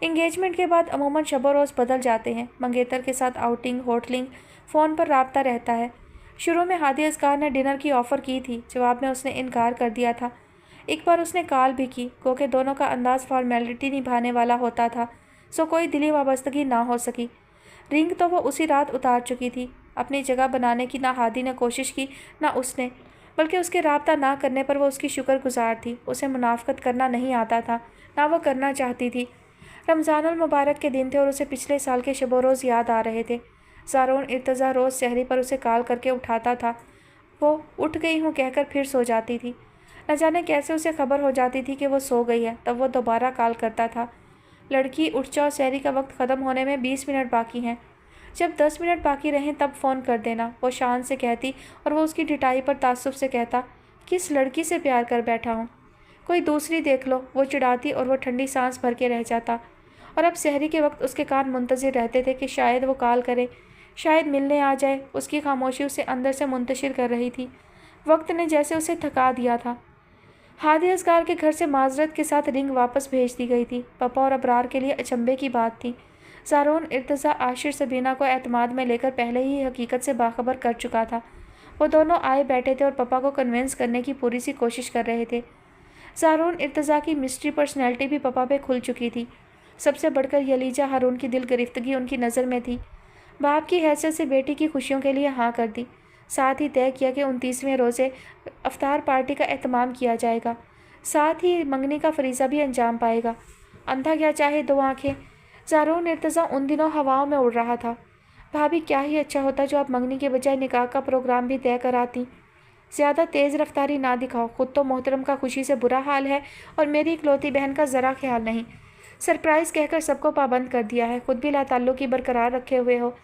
इंगेजमेंट के बाद अमूमन शब रोज़ बदल जाते हैं। मंगेतर के साथ आउटिंग, होटलिंग, फ़ोन पर राब्ता रहता है। शुरू में हादी असगार ने डिनर की ऑफ़र की थी, जवाब में उसने इनकार कर दिया था। एक बार उसने कॉल भी की, क्योंकि दोनों का अंदाज़ फॉर्मेलिटी निभाने वाला होता था, सो कोई दिली वाबस्तगी ना हो सकी। रिंग तो वो उसी रात उतार चुकी थी। अपनी जगह बनाने की ना हादी ने कोशिश की, ना उसने, बल्कि उसके राब्ता ना करने पर वो उसकी शुक्रगुजार थी। उसे मुनाफ़कत करना नहीं आता था, ना वो करना चाहती थी। रमज़ानुल मुबारक के दिन थे और उसे पिछले साल के शब रोज़ याद आ रहे थे। ज़ारून इर्तज़ा रोज़ सहरी पर उसे कॉल करके उठाता था। वो उठ गई हूँ कहकर फिर सो जाती थी। न जाने कैसे उसे खबर हो जाती थी कि वो सो गई है, तब वो दोबारा कॉल करता था। लड़की, उठ जाओ, सहरी का वक्त ख़त्म होने में 20 मिनट बाकी हैं। जब 10 मिनट बाकी रहें तब फ़ोन कर देना, वो शान से कहती, और वो उसकी ढिठाई पर तासुब से कहता, किस लड़की से प्यार कर बैठा हूँ, कोई दूसरी देख लो। वो चिढ़ाती और वो ठंडी सांस भर के रह जाता। और अब सहरी के वक्त उसके कान मुंतज़िर रहते थे कि शायद वो कॉल करे, शायद मिलने आ जाए। उसकी खामोशी उसे अंदर से मुंतशिर कर रही थी। वक्त ने जैसे उसे थका दिया था। हादी असगार के घर से माजरत के साथ रिंग वापस भेज दी गई थी। पप्पा और अबरार के लिए अचंभे की बात थी। ज़ारून इर्तज़ा, आशिर, सबीना को एतमाद में लेकर पहले ही हकीकत से बाखबर कर चुका था। वो दोनों आए बैठे थे और पप्पा को कन्विंस करने की पूरी सी कोशिश कर रहे थे। ज़ारून इर्तज़ा की मिस्ट्री पर्सनैलिटी भी पप्पा पे खुल चुकी थी। सबसे बढ़कर यलीजा हारून की दिल गिरफ्तगी उनकी नज़र में थी। बाप की हैसियत से बेटी की खुशियों के लिए हाँ कर दी। साथ ही तय किया कि 29वें रोज़े अफ्तार पार्टी का एहतमाम किया जाएगा। साथ ही मंगनी का फरीज़ा भी अंजाम पाएगा। अंधा क्या चाहे दो आँखें। ज़ारून इर्तज़ा उन दिनों हवाओं में उड़ रहा था। भाभी, क्या ही अच्छा होता जो आप मंगनी के बजाय निकाह का प्रोग्राम भी तय कराती। ज़्यादा तेज़ रफ्तारी ना दिखाओ, खुद तो मोहतरम का खुशी से बुरा हाल है और मेरी इकलौती बहन का ज़रा ख्याल नहीं। सरप्राइज़ कहकर सबको पाबंद कर दिया है, खुद भी लाताल्लुकी बरकरार रखे हुए हो।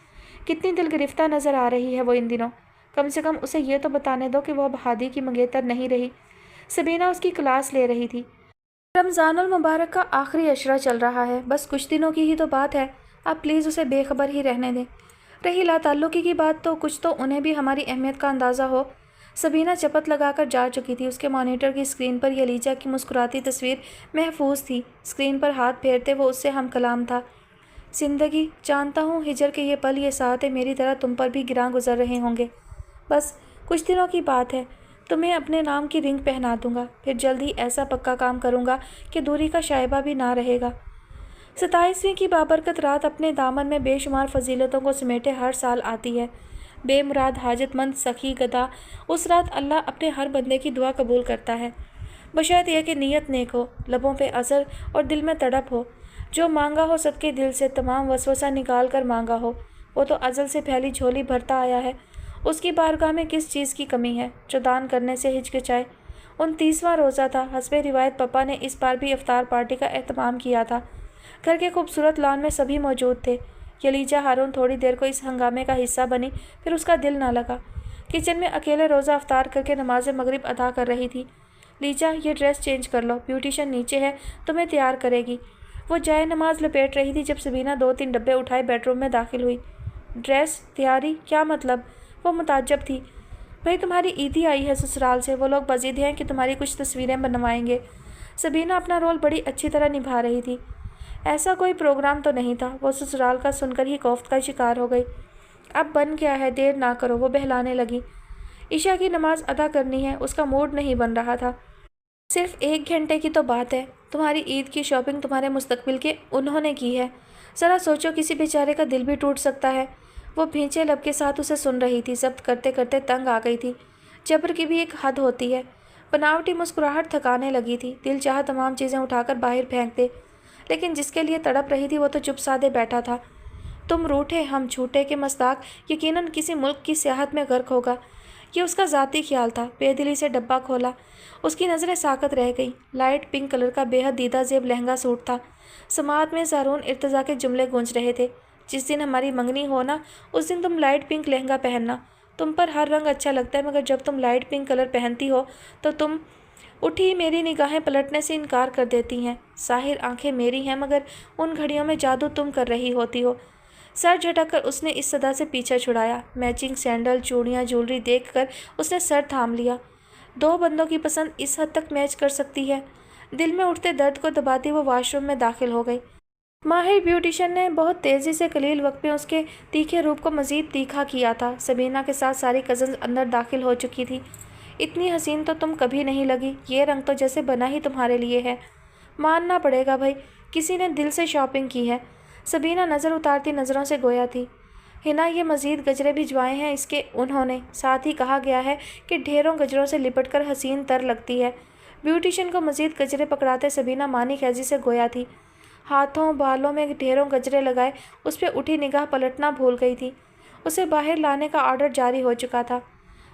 कितनी दिल गिरफ्तार नज़र आ रही है वो इन दिनों। कम से कम उसे ये तो बताने दो कि वो अब हादी की मंगेतर नहीं रही। सबीना उसकी क्लास ले रही थी। रमज़ानुल मुबारक का आखिरी अशरा चल रहा है, बस कुछ दिनों की ही तो बात है। आप प्लीज़ उसे बेखबर ही रहने दें। रही लाताल्लुकी की बात, तो कुछ तो उन्हें भी हमारी अहमियत का अंदाज़ा हो। सबीना चपत लगाकर जा चुकी थी। उसके मॉनिटर की स्क्रीन पर यलीजा की मुस्कुराती तस्वीर महफूज थी। स्क्रीन पर हाथ फेरते वो उससे हम कलाम था। ज़िंदगी, जानता हूँ हिजर के ये पल, ये साथ मेरी तरह तुम पर भी गिरां गुजर रहे होंगे। बस कुछ दिनों की बात है, तुम्हें अपने नाम की रिंग पहना दूंगा। फिर जल्द ही ऐसा पक्का काम करूंगा कि दूरी का शायबा भी ना रहेगा। 27वीं की बाबरकत रात अपने दामन में बेशुमार फजीलतों को समेटे हर साल आती है। बेमुराद हाजतमंद सखी गदा, उस रात अल्लाह अपने हर बंदे की दुआ कबूल करता है, बशर्त यह कि नीयत नेक हो, लबों पे असर और दिल में तड़प हो। जो मांगा हो सबके दिल से, तमाम वसवसा निकाल कर मांगा हो। वो तो अज़ल से फैली झोली भरता आया है, उसकी बारगाह में किस चीज़ की कमी है जो दान करने से हिचकिचाए। 29वां रोज़ा था। हस्बे रिवायत पप्पा ने इस बार भी इफ्तार पार्टी का एहतमाम किया था। घर के खूबसूरत लॉन में सभी मौजूद थे। यलीजा हारून थोड़ी देर को इस हंगामे का हिस्सा बनी, फिर उसका दिल ना लगा। किचन में अकेले रोज़ा अफ्तार करके नमाज मगरिब अदा कर रही थी। लीजा, ये ड्रेस चेंज कर लो, ब्यूटिशन नीचे है, तुम्हें तैयार करेगी। वो जाए नमाज लपेट रही थी जब सबीना 2-3 डब्बे उठाए बेडरूम में दाखिल हुई। ड्रेस तैयारी, क्या मतलब? वो मुताज्जब थी। भाई, तुम्हारी ईदी आई है ससुराल से, वो लोग बज़िद हैं कि तुम्हारी कुछ तस्वीरें बनवाएंगे। सबीना अपना रोल बड़ी अच्छी तरह निभा रही थी। ऐसा कोई प्रोग्राम तो नहीं था। वो ससुराल का सुनकर ही कोफ्त का शिकार हो गई। अब बन क्या है, देर ना करो, वो बहलाने लगी। ईशा की नमाज अदा करनी है, उसका मूड नहीं बन रहा था। सिर्फ 1 घंटे की तो बात है। तुम्हारी ईद की शॉपिंग तुम्हारे मुस्तकबिल के उन्होंने की है। ज़रा सोचो, किसी बेचारे का दिल भी टूट सकता है। वो भींचे लब के साथ उसे सुन रही थी। जब्त करते करते तंग आ गई थी। जबर की भी एक हद होती है। बनावटी मुस्कुराहट थकाने लगी थी। दिल चाह तमाम चीज़ें उठाकर बाहर फेंक दे, लेकिन जिसके लिए तड़प रही थी वो तो चुप साधे बैठा था। तुम रूठे हम छूटे के मस्ताक यकीनन किसी मुल्क की सियाहत में गर्क होगा। یہ اس کا ذاتی خیال تھا۔ بے دلی سے ڈبہ کھولا، اس کی نظریں ساکت رہ گئیں۔ لائٹ پنک کلر کا بے حد دیدہ زیب لہنگا سوٹ تھا۔ سماعت میں زارون ارتضیٰ کے جملے گونج رہے تھے، جس دن ہماری منگنی ہو نا، اس دن تم لائٹ پنک لہنگا پہننا۔ تم پر ہر رنگ اچھا لگتا ہے، مگر جب تم لائٹ پنک کلر پہنتی ہو تو تم اٹھی میری نگاہیں پلٹنے سے انکار کر دیتی ہیں۔ ظاہر آنکھیں میری ہیں، مگر ان گھڑیوں میں جادو تم کر رہی ہوتی ہو۔ سر جھٹک کر اس نے اس صدا سے پیچھا چھڑایا۔ میچنگ سینڈل، چوڑیاں، جولری دیکھ کر اس نے سر تھام لیا۔ دو بندوں کی پسند اس حد تک میچ کر سکتی ہے؟ دل میں اٹھتے درد کو دباتی وہ واش روم میں داخل ہو گئی۔ ماہر بیوٹیشن نے بہت تیزی سے قلیل وقت میں اس کے تیکھے روپ کو مزید تیکھا کیا تھا۔ سبینہ کے ساتھ ساری کزنز اندر داخل ہو چکی تھی۔ اتنی حسین تو تم کبھی نہیں لگی، یہ رنگ تو جیسے بنا ہی تمہارے لیے ہے۔ ماننا پڑے گا بھائی، کسی نے دل سے شاپنگ کی ہے۔ سبینہ نظر اتارتی نظروں سے گویا تھی۔ ہنا یہ مزید گجرے بھجوائے ہیں اس کے انہوں نے، ساتھ ہی کہا گیا ہے کہ ڈھیروں گجروں سے لپٹ کر حسین تر لگتی ہے۔ بیوٹیشن کو مزید گجرے پکڑاتے سبینہ مانی خیزی سے گویا تھی۔ ہاتھوں بالوں میں ڈھیروں گجرے لگائے اس پہ اٹھی نگاہ پلٹنا بھول گئی تھی۔ اسے باہر لانے کا آرڈر جاری ہو چکا تھا۔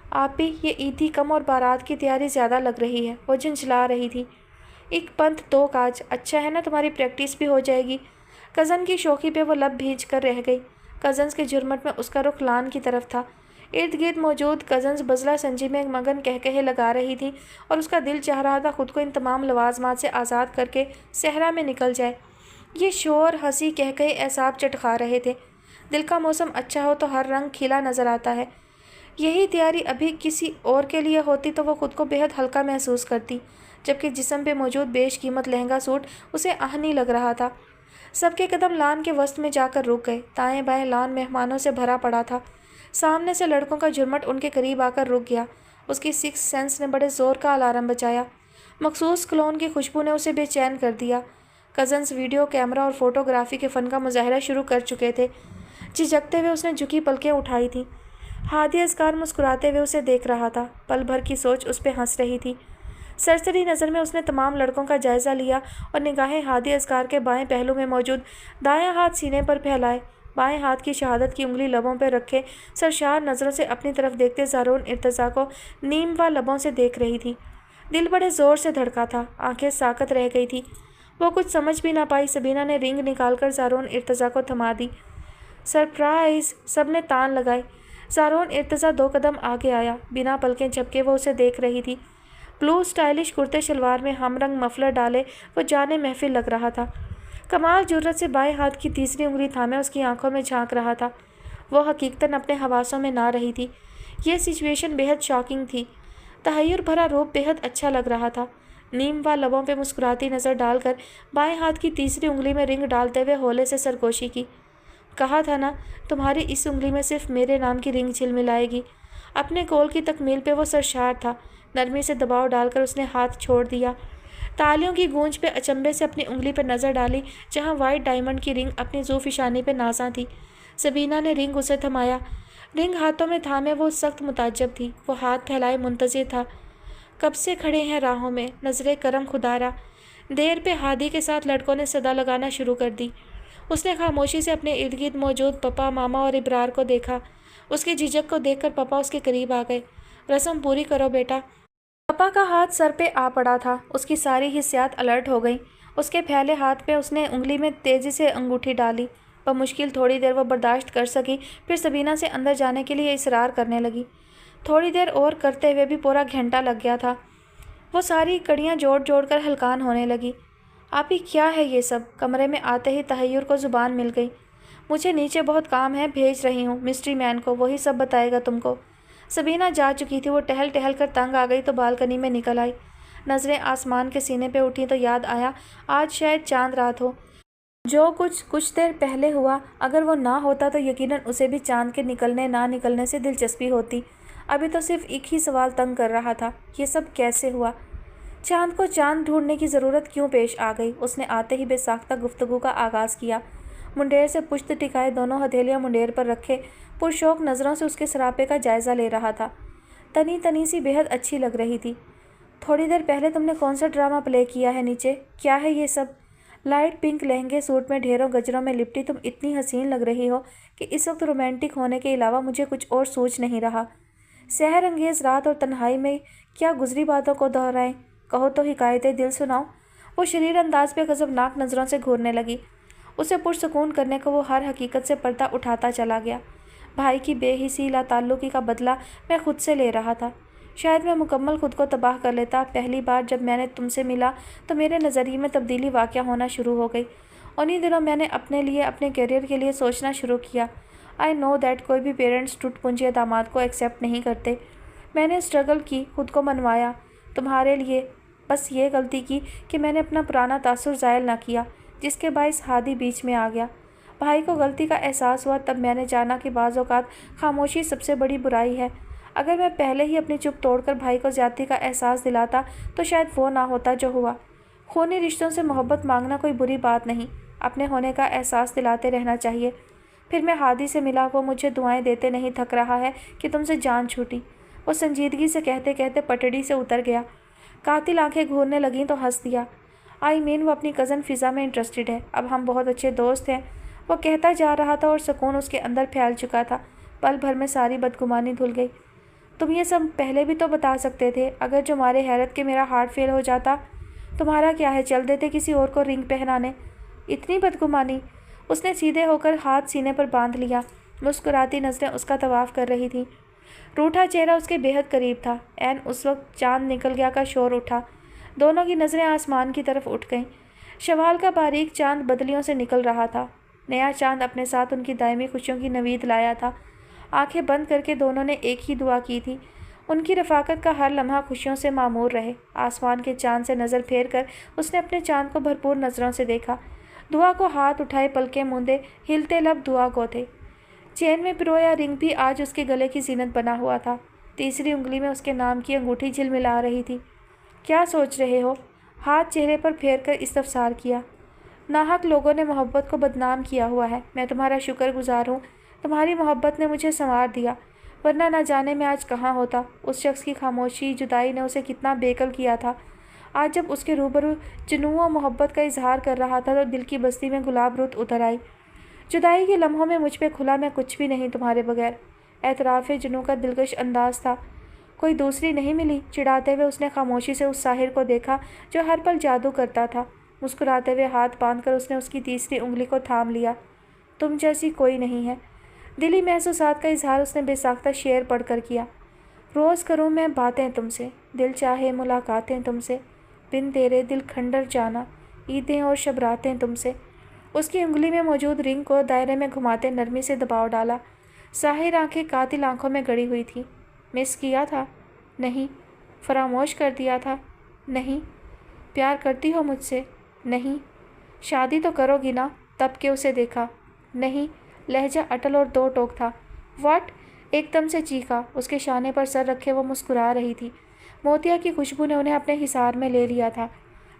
آپی، یہ عیدی کم اور بارات کی تیاری زیادہ لگ رہی ہے، وہ جھنجھلا رہی تھی۔ ایک پنت دو کاج، اچھا ہے نا تمہاری پریکٹس بھی ہو جائے گی۔ کزن کی شوخی پہ وہ لب بھیج کر رہ گئی۔ کزنز کے جھرمٹ میں اس کا رخ لان کی طرف تھا۔ ارد گرد موجود کزنز بزلہ سنجی میں مگن کہکہے لگا رہی تھیں اور اس کا دل چاہ رہا تھا خود کو ان تمام لوازمات سے آزاد کر کے صحرا میں نکل جائے۔ یہ شور، ہنسی، کہکہے اعصاب چٹخا رہے تھے۔ دل کا موسم اچھا ہو تو ہر رنگ کھلا نظر آتا ہے۔ یہی تیاری ابھی کسی اور کے لیے ہوتی تو وہ خود کو بے حد ہلکا محسوس کرتی، جبکہ جسم پہ موجود بیش قیمت لہنگا سوٹ اسے آہنی لگ رہا تھا۔ سب کے قدم لان کے وسط میں جا کر رک گئے۔ دائیں بائیں لان مہمانوں سے بھرا پڑا تھا۔ سامنے سے لڑکوں کا جھرمٹ ان کے قریب آ کر رک گیا۔ اس کی سکس سینس نے بڑے زور کا الارم بجایا۔ مخصوص کلون کی خوشبو نے اسے بے چین کر دیا۔ کزنز ویڈیو کیمرہ اور فوٹوگرافی کے فن کا مظاہرہ شروع کر چکے تھے۔ جھجکتے ہوئے اس نے جھکی پلکیں اٹھائی تھیں۔ ہادی اذکار مسکراتے ہوئے اسے دیکھ رہا تھا۔ پل بھر کی سوچ اس پہ ہنس رہی تھی۔ سرسری نظر میں اس نے تمام لڑکوں کا جائزہ لیا اور نگاہیں ہادی اذکار کے بائیں پہلو میں موجود دایاں ہاتھ سینے پر پھیلائے، بائیں ہاتھ کی شہادت کی انگلی لبوں پہ رکھے سرشار نظروں سے اپنی طرف دیکھتے زارون ارتضیٰ کو نیم وا لبوں سے دیکھ رہی تھی۔ دل بڑے زور سے دھڑکا تھا، آنکھیں ساکت رہ گئی تھی۔ وہ کچھ سمجھ بھی نہ پائی۔ سبینہ نے رنگ نکال کر زارون ارتضیٰ کو تھما دی۔ سرپرائز! سب نے تان لگائی۔ زارون ارتضیٰ دو قدم آگے آیا۔ بنا پلکیں جھپکے وہ اسے دیکھ رہی تھی۔ بلو اسٹائلش کرتے شلوار میں ہم رنگ مفلر ڈالے وہ جانے محفل لگ رہا تھا۔ کمال جرأت سے بائیں ہاتھ کی تیسری انگلی تھامے اس کی آنکھوں میں جھانک رہا تھا۔ وہ حقیقتاً اپنے حواسوں میں نہ رہی تھی۔ یہ سچویشن بے حد شاکنگ تھی۔ تحیر بھرا روپ بے حد اچھا لگ رہا تھا۔ نیم وا لبوں پہ مسکراتی نظر ڈال کر بائیں ہاتھ کی تیسری انگلی میں رنگ ڈالتے ہوئے ہولے سے سرگوشی کی۔ کہا تھا نا، تمہاری اس انگلی میں صرف میرے نام کی رنگ جھلملائے گی۔ اپنے قول کی تکمیل پہ وہ سرشار تھا۔ نرمی سے دباؤ ڈال کر اس نے ہاتھ چھوڑ دیا۔ تالیوں کی گونج پہ اچنبے سے اپنی انگلی پر نظر ڈالی جہاں وائٹ ڈائمنڈ کی رنگ اپنی زو فشانی پہ نازاں تھی۔ سبینہ نے رنگ اسے تھمایا۔ رنگ ہاتھوں میں تھامے وہ سخت متعجب تھی۔ وہ ہاتھ پھیلائے منتظر تھا۔ کب سے کھڑے ہیں راہوں میں، نظریں کرم خدارا۔ دیر پہ ہادی کے ساتھ لڑکوں نے صدا لگانا شروع کر دی۔ اس نے خاموشی سے اپنے ارد گرد موجود پپا، ماما اور ابرار کو دیکھا۔ اس کی جھجک کو دیکھ کر پپا اس کے قریب آ گئے۔ رسم پوری کرو بیٹا۔ پپا کا ہاتھ سر پہ آ پڑا تھا۔ اس کی ساری حسیات الرٹ ہو گئیں۔ اس کے پھیلے ہاتھ پہ اس نے انگلی میں تیزی سے انگوٹھی ڈالی۔ بمشکل تھوڑی دیر وہ برداشت کر سکی، پھر سبینہ سے اندر جانے کے لیے اصرار کرنے لگی۔ تھوڑی دیر اور کرتے ہوئے بھی پورا گھنٹہ لگ گیا تھا۔ وہ ساری کڑیاں جوڑ جوڑ کر ہلکان ہونے لگی۔ آپی کیا ہے یہ سب؟ کمرے میں آتے ہی تحیر کو زبان مل گئی۔ مجھے نیچے بہت کام ہے، بھیج رہی ہوں مسٹری مین کو، وہی سب بتائے گا تم کو۔ سبینہ جا چکی تھی۔ وہ ٹہل ٹہل کر تنگ آ گئی تو بالکنی میں نکل آئی۔ نظریں آسمان کے سینے پہ اٹھیں تو یاد آیا آج شاید چاند رات ہو۔ جو کچھ دیر پہلے ہوا، اگر وہ نہ ہوتا تو یقیناً اسے بھی چاند کے نکلنے نہ نکلنے سے دلچسپی ہوتی۔ ابھی تو صرف ایک ہی سوال تنگ کر رہا تھا، یہ سب کیسے ہوا؟ چاند کو چاند ڈھونڈنے کی ضرورت کیوں پیش آ گئی؟ اس نے آتے ہی بے ساختہ گفتگو کا آغاز کیا۔ منڈیر سے پشت ٹکائے دونوں ہتھیلیاں منڈیر پر رکھے پرشوق نظروں سے اس کے سراپے کا جائزہ لے رہا تھا۔ تنی تنی سی بے حد اچھی لگ رہی تھی۔ تھوڑی دیر پہلے تم نے کون سا ڈرامہ پلے کیا ہے نیچے؟ کیا ہے یہ سب؟ لائٹ پنک لہنگے سوٹ میں ڈھیروں گجروں میں لپٹی تم اتنی حسین لگ رہی ہو کہ اس وقت رومانٹک ہونے کے علاوہ مجھے کچھ اور سوچ نہیں رہا۔ सहर अंगेज रात और तन्हाई में क्या गुजरी बातों को दोहराएं, कहो तो हिकायतें दिल सुनाओ। वो शरीर अंदाज पे गजबनाक नज़रों से घूरने लगी। उसे पुरसकून करने को वो हर हकीकत से पर्दा उठाता चला गया। भाई की बेहिसी लाताल्लुकी का बदला मैं खुद से ले रहा था। शायद मैं मुकम्मल खुद को तबाह कर लेता। पहली बार जब मैंने तुमसे मिला तो मेरे नज़रिए में तब्दीली वाक़या होना शुरू हो गई। उन्हीं दिनों मैंने अपने लिए, अपने करियर के लिए सोचना शुरू किया। आई नो दैट कोई भी पेरेंट्स टूट-पूंजिया दामाद को एक्सेप्ट नहीं करते। मैंने स्ट्रगल की, खुद को मनवाया तुम्हारे लिए। बस ये गलती की कि मैंने अपना पुराना तासुर ज़ायल ना किया, जिसके बाइस हादी बीच में आ गया। भाई को गलती का एहसास हुआ तब मैंने जाना कि बाज़ औक़ात खामोशी सबसे बड़ी बुराई है। अगर मैं पहले ही अपनी चुप तोड़कर भाई को ज़्यादती का एहसास दिलाता तो शायद वो ना होता जो हुआ। खूनी रिश्तों से मोहब्बत मांगना कोई बुरी बात नहीं, अपने होने का एहसास दिलाते रहना चाहिए। फिर मैं हादी से मिला, वो मुझे दुआएं देते नहीं थक रहा है कि तुमसे जान छूटी। वो संजीदगी से कहते कहते पटड़ी से उतर गया। कातिल आंखें घूरने लगीं तो हंस दिया। आई मीन वो अपनी कज़न फ़िज़ा में इंटरेस्टेड है, अब हम बहुत अच्छे दोस्त हैं। वो कहता जा रहा था और सुकून उसके अंदर फैल चुका था। पल भर में सारी बदगुमानी धुल गई। तुम ये सब पहले भी तो बता सकते थे। अगर जो मारे हैरत के मेरा हार्ट फेल हो जाता, तुम्हारा क्या है, चल देते किसी और को रिंग पहनाने। इतनी बदगुमानी। उसने सीधे होकर हाथ सीने पर बांध लिया। मुस्कुराती नज़रें उसका तवाफ़ कर रही थीं। रूठा चेहरा उसके बेहद करीब था। ऐन उस वक्त चांद निकल गया का शोर उठा। दोनों की नज़रें आसमान की तरफ उठ गईं। शवाल का बारीक चांद बदलियों से निकल रहा था। नया चांद अपने साथ उनकी दायमी खुशियों की नवीद लाया था। आंखें बंद करके दोनों ने एक ही दुआ की थी, उनकी रफ़ाकत का हर लम्हा खुशियों से मामूर रहे। आसमान के चांद से नज़र फेर कर उसने अपने चांद को भरपूर नज़रों से देखा। दुआ को हाथ उठाए, पलकें मूंदे, हिलते लब दुआ को थे। चेन में पिरोया रिंग भी आज उसके गले की जीनत बना हुआ था। तीसरी उंगली में उसके नाम की अंगूठी झिलमिला रही थी। क्या सोच रहे हो? हाथ चेहरे पर फेर कर इस्तफसार किया। नाहक लोगों ने मोहब्बत को बदनाम किया हुआ है। मैं तुम्हारा शुक्रगुजार हूँ। तुम्हारी मोहब्बत ने मुझे संवार दिया, वरना न जाने मैं आज कहाँ होता। उस शख्स की खामोशी, जुदाई ने उसे कितना बेकल किया था। आज जब उसके रूबरू जुनून और मोहब्बत का इजहार कर रहा था तो दिल की बस्ती में गुलाब रुत उतर आई। जुदाई के लम्हों में मुझ पे खुला, मैं कुछ भी नहीं तुम्हारे बगैर। एतराफ़ जुनून का दिलकश अंदाज था। कोई दूसरी नहीं मिली। चिढ़ाते हुए उसने खामोशी से उस साहिर को देखा जो हर पल जादू करता था। मुस्कुराते हुए हाथ बांधकर उसने उसकी तीसरी उंगली को थाम लिया। तुम जैसी कोई नहीं है। दिली महसूसात का इजहार उसने बेसाख्ता शेर पढ़कर किया। रोज़ करूँ मैं बातें तुमसे, दिल चाहे मुलाकातें तुमसे, बिन तेरे दिल खंडर जाना, ईदें और शब रातें तुमसे। उसकी उंगली में मौजूद रिंग को दायरे में घुमाते नरमी से दबाव डाला। साहिर आंखें कातिल आंखों में गड़ी हुई थी। मिस किया था? नहीं। फरामोश कर दिया था? नहीं। प्यार करती हो मुझसे? नहीं। शादी तो करोगी ना? तब के उसे देखा। नहीं। लहजा अटल और दो टोक था। व्हाट? एकदम से चीखा। उसके शाने पर सर रखे वो मुस्कुरा रही थी। मोतिया की खुशबू ने उन्हें अपने हिसार में ले लिया था।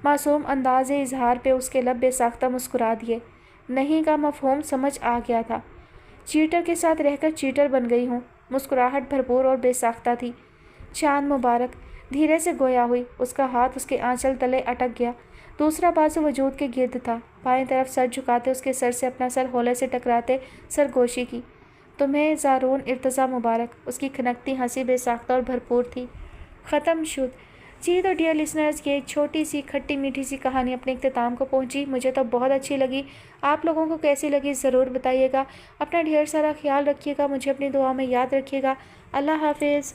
मासूम अंदाज़े इजहार पे उसके लब बेसाख्ता मुस्कुरा दिए। नहीं का मफहूम समझ आ गया था। चीटर के साथ रहकर चीटर बन गई हूँ। मुस्कुराहट भरपूर और बेसाख्ता थी। चांद मुबारक। धीरे से गोया हुई। उसका हाथ उसके आंचल तले अटक गया। दूसरा बाजू वजूद के गिर्द था। बाएं तरफ सर झुकाते उसके सर से अपना सर होले से टकराते सरगोशी की। तुम्हें ज़ारून इर्तज़ा मुबारक। उसकी खनकती हंसी बेसाख्ता और भरपूर थी। ख़त्म शुद। जी तो डियर लिसनर्स, ये एक छोटी सी खट्टी मीठी सी कहानी अपने इख्तिताम को पहुंची। मुझे तो बहुत अच्छी लगी। आप लोगों को कैसी लगी ज़रूर बताइएगा। अपना ढेर सारा ख्याल रखिएगा। मुझे अपनी दुआ में याद रखिएगा। अल्लाह हाफिज़।